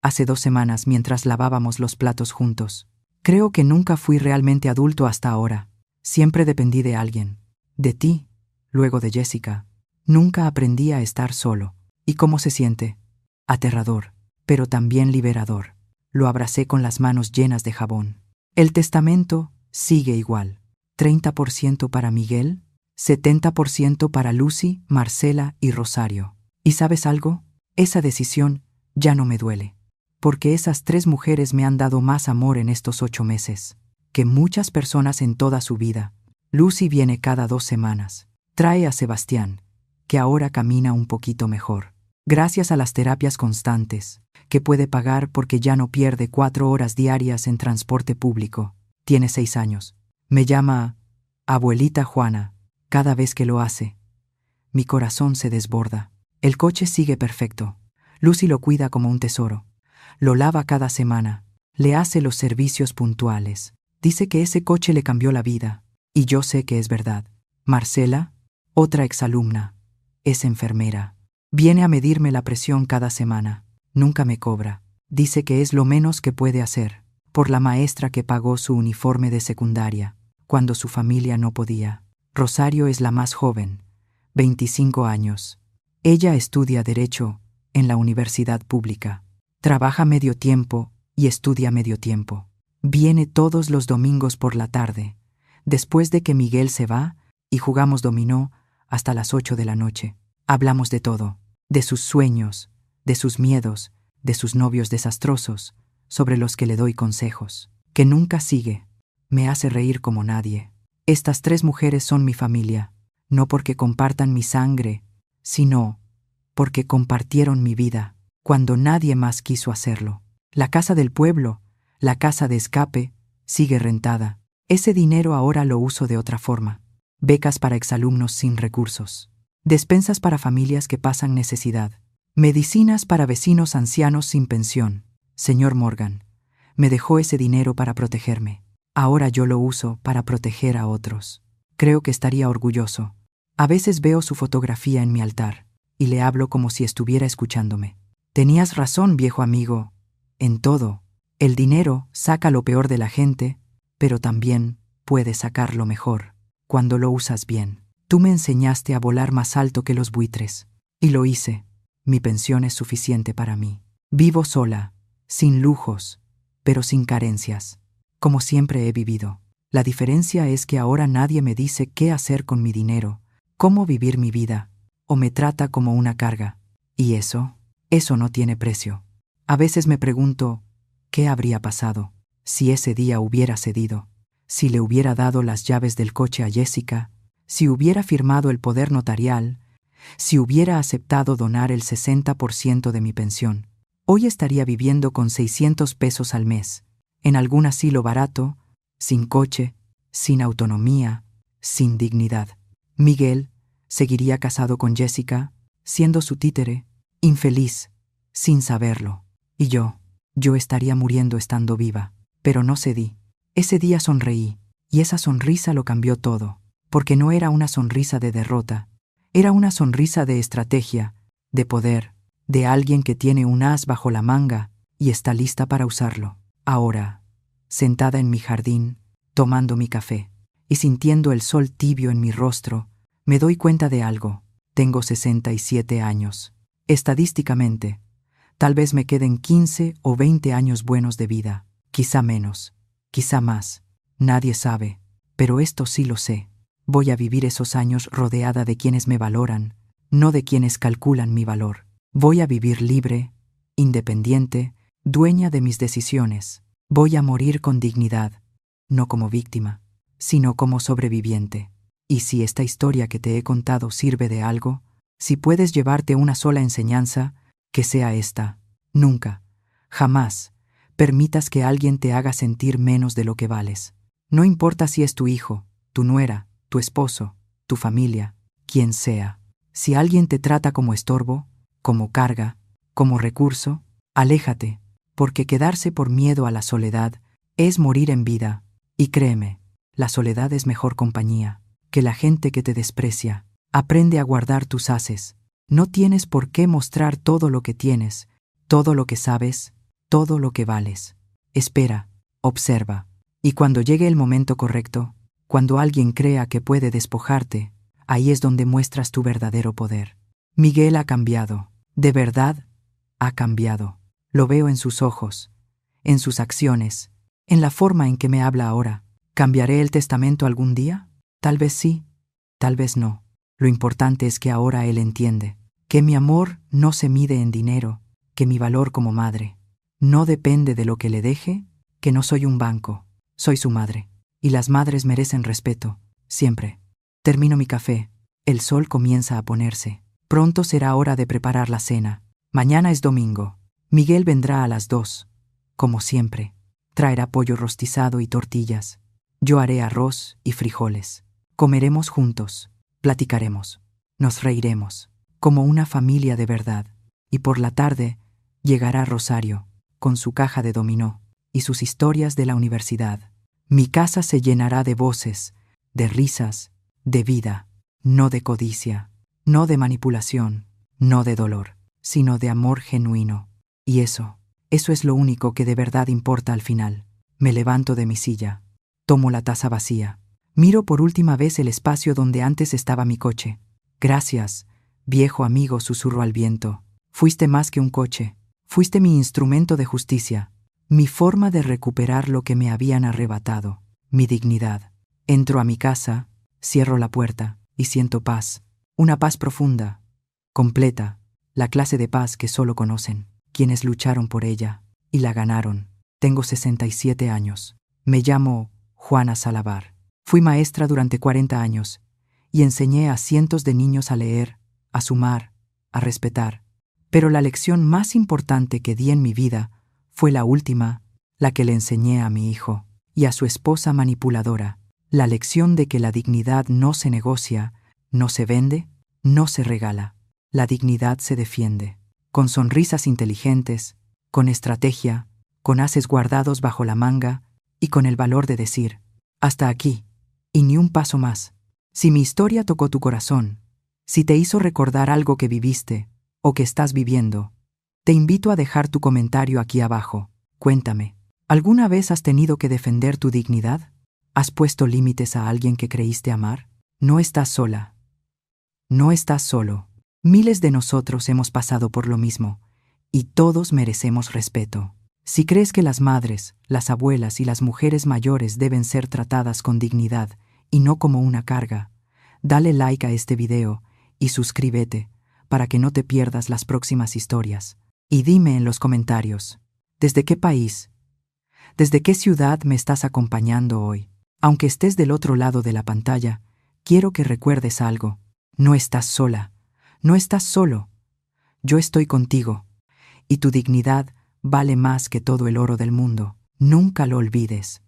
S1: hace 2 semanas mientras lavábamos los platos juntos: creo que nunca fui realmente adulto hasta ahora. Siempre dependí de alguien. De ti, luego de Jessica. Nunca aprendí a estar solo. ¿Y cómo se siente? Aterrador, pero también liberador. Lo abracé con las manos llenas de jabón. El testamento sigue igual. 30% para Miguel, 70% para Lucy, Marcela y Rosario. ¿Y sabes algo? Esa decisión ya no me duele. Porque esas 3 mujeres me han dado más amor en estos 8 meses que muchas personas en toda su vida. Lucy viene cada 2 semanas. Trae a Sebastián, que ahora camina un poquito mejor. Gracias a las terapias constantes, que puede pagar porque ya no pierde 4 horas diarias en transporte público. Tiene 6 años. Me llama abuelita Juana cada vez que lo hace. Mi corazón se desborda. El coche sigue perfecto. Lucy lo cuida como un tesoro. Lo lava cada semana. Le hace los servicios puntuales. Dice que ese coche le cambió la vida. Y yo sé que es verdad. Marcela, otra exalumna, es enfermera. Viene a medirme la presión cada semana. Nunca me cobra. Dice que es lo menos que puede hacer, por la maestra que pagó su uniforme de secundaria, cuando su familia no podía. Rosario es la más joven, 25 años. Ella estudia Derecho en la universidad pública. Trabaja medio tiempo y estudia medio tiempo. Viene todos los domingos por la tarde, después de que Miguel se va, y jugamos dominó hasta las 8 de la noche. Hablamos de todo, de sus sueños, de sus miedos, de sus novios desastrosos, sobre los que le doy consejos, que nunca sigue. Me hace reír como nadie. Estas 3 mujeres son mi familia, no porque compartan mi sangre, sino porque compartieron mi vida, cuando nadie más quiso hacerlo. La casa del pueblo, la casa de escape, sigue rentada. Ese dinero ahora lo uso de otra forma. Becas para exalumnos sin recursos. Despensas para familias que pasan necesidad. Medicinas para vecinos ancianos sin pensión. Señor Morgan, me dejó ese dinero para protegerme. Ahora yo lo uso para proteger a otros. Creo que estaría orgulloso. A veces veo su fotografía en mi altar y le hablo como si estuviera escuchándome. Tenías razón, viejo amigo. En todo. El dinero saca lo peor de la gente, pero también puede sacar lo mejor, cuando lo usas bien. Tú me enseñaste a volar más alto que los buitres, y lo hice. Mi pensión es suficiente para mí. Vivo sola, sin lujos, pero sin carencias, como siempre he vivido. La diferencia es que ahora nadie me dice qué hacer con mi dinero, cómo vivir mi vida, o me trata como una carga. Y eso no tiene precio. A veces me pregunto, ¿qué habría pasado si ese día hubiera cedido? Si le hubiera dado las llaves del coche a Jessica, si hubiera firmado el poder notarial, si hubiera aceptado donar el 60% de mi pensión. Hoy estaría viviendo con 600 pesos al mes, en algún asilo barato, sin coche, sin autonomía, sin dignidad. Miguel seguiría casado con Jessica, siendo su títere, infeliz, sin saberlo. Y yo estaría muriendo estando viva. Pero no cedí. Ese día sonreí, y esa sonrisa lo cambió todo, porque no era una sonrisa de derrota, era una sonrisa de estrategia, de poder, de alguien que tiene un as bajo la manga y está lista para usarlo. Ahora, sentada en mi jardín, tomando mi café y sintiendo el sol tibio en mi rostro, me doy cuenta de algo. Tengo 67 años. Estadísticamente, tal vez me queden 15 o 20 años buenos de vida, quizá menos, quizá más. Nadie sabe, pero esto sí lo sé. Voy a vivir esos años rodeada de quienes me valoran, no de quienes calculan mi valor. Voy a vivir libre, independiente, dueña de mis decisiones. Voy a morir con dignidad, no como víctima, sino como sobreviviente. Y si esta historia que te he contado sirve de algo, si puedes llevarte una sola enseñanza, que sea esta: nunca, jamás, permitas que alguien te haga sentir menos de lo que vales. No importa si es tu hijo, tu nuera, tu esposo, tu familia, quien sea. Si alguien te trata como estorbo, como carga, como recurso, aléjate, porque quedarse por miedo a la soledad es morir en vida. Y créeme, la soledad es mejor compañía que la gente que te desprecia. Aprende a guardar tus haces. No tienes por qué mostrar todo lo que tienes, todo lo que sabes, todo lo que vales. Espera, observa. Y cuando llegue el momento correcto, cuando alguien crea que puede despojarte, ahí es donde muestras tu verdadero poder. Miguel ha cambiado. De verdad, ha cambiado. Lo veo en sus ojos, en sus acciones, en la forma en que me habla ahora. ¿Cambiaré el testamento algún día? Tal vez sí, tal vez no. Lo importante es que ahora él entiende que mi amor no se mide en dinero, que mi valor como madre no depende de lo que le deje, que no soy un banco, soy su madre. Y las madres merecen respeto, siempre. Termino mi café. El sol comienza a ponerse. Pronto será hora de preparar la cena. Mañana es domingo. Miguel vendrá a las 2, como siempre. Traerá pollo rostizado y tortillas. Yo haré arroz y frijoles. Comeremos juntos, platicaremos, nos reiremos, como una familia de verdad. Y por la tarde llegará Rosario, con su caja de dominó y sus historias de la universidad. Mi casa se llenará de voces, de risas, de vida, no de codicia, no de manipulación, no de dolor, sino de amor genuino. Y eso es lo único que de verdad importa al final. Me levanto de mi silla, tomo la taza vacía, miro por última vez el espacio donde antes estaba mi coche. Gracias, viejo amigo, susurro al viento. Fuiste más que un coche, fuiste mi instrumento de justicia, mi forma de recuperar lo que me habían arrebatado, mi dignidad. Entro a mi casa, cierro la puerta y siento paz, una paz profunda, completa, la clase de paz que solo conocen quienes lucharon por ella y la ganaron. Tengo 67 años. Me llamo Juana Salavar. Fui maestra durante 40 años y enseñé a cientos de niños a leer, a sumar, a respetar. Pero la lección más importante que di en mi vida fue la última, la que le enseñé a mi hijo y a su esposa manipuladora, la lección de que la dignidad no se negocia, no se vende, no se regala. La dignidad se defiende, con sonrisas inteligentes, con estrategia, con ases guardados bajo la manga y con el valor de decir, hasta aquí, y ni un paso más. Si mi historia tocó tu corazón, si te hizo recordar algo que viviste o que estás viviendo, te invito a dejar tu comentario aquí abajo. Cuéntame, ¿alguna vez has tenido que defender tu dignidad? ¿Has puesto límites a alguien que creíste amar? No estás sola. No estás solo. Miles de nosotros hemos pasado por lo mismo, y todos merecemos respeto. Si crees que las madres, las abuelas y las mujeres mayores deben ser tratadas con dignidad y no como una carga, dale like a este video y suscríbete para que no te pierdas las próximas historias. Y dime en los comentarios, ¿desde qué país, desde qué ciudad me estás acompañando hoy? Aunque estés del otro lado de la pantalla, quiero que recuerdes algo. No estás sola. No estás solo. Yo estoy contigo. Y tu dignidad vale más que todo el oro del mundo. Nunca lo olvides.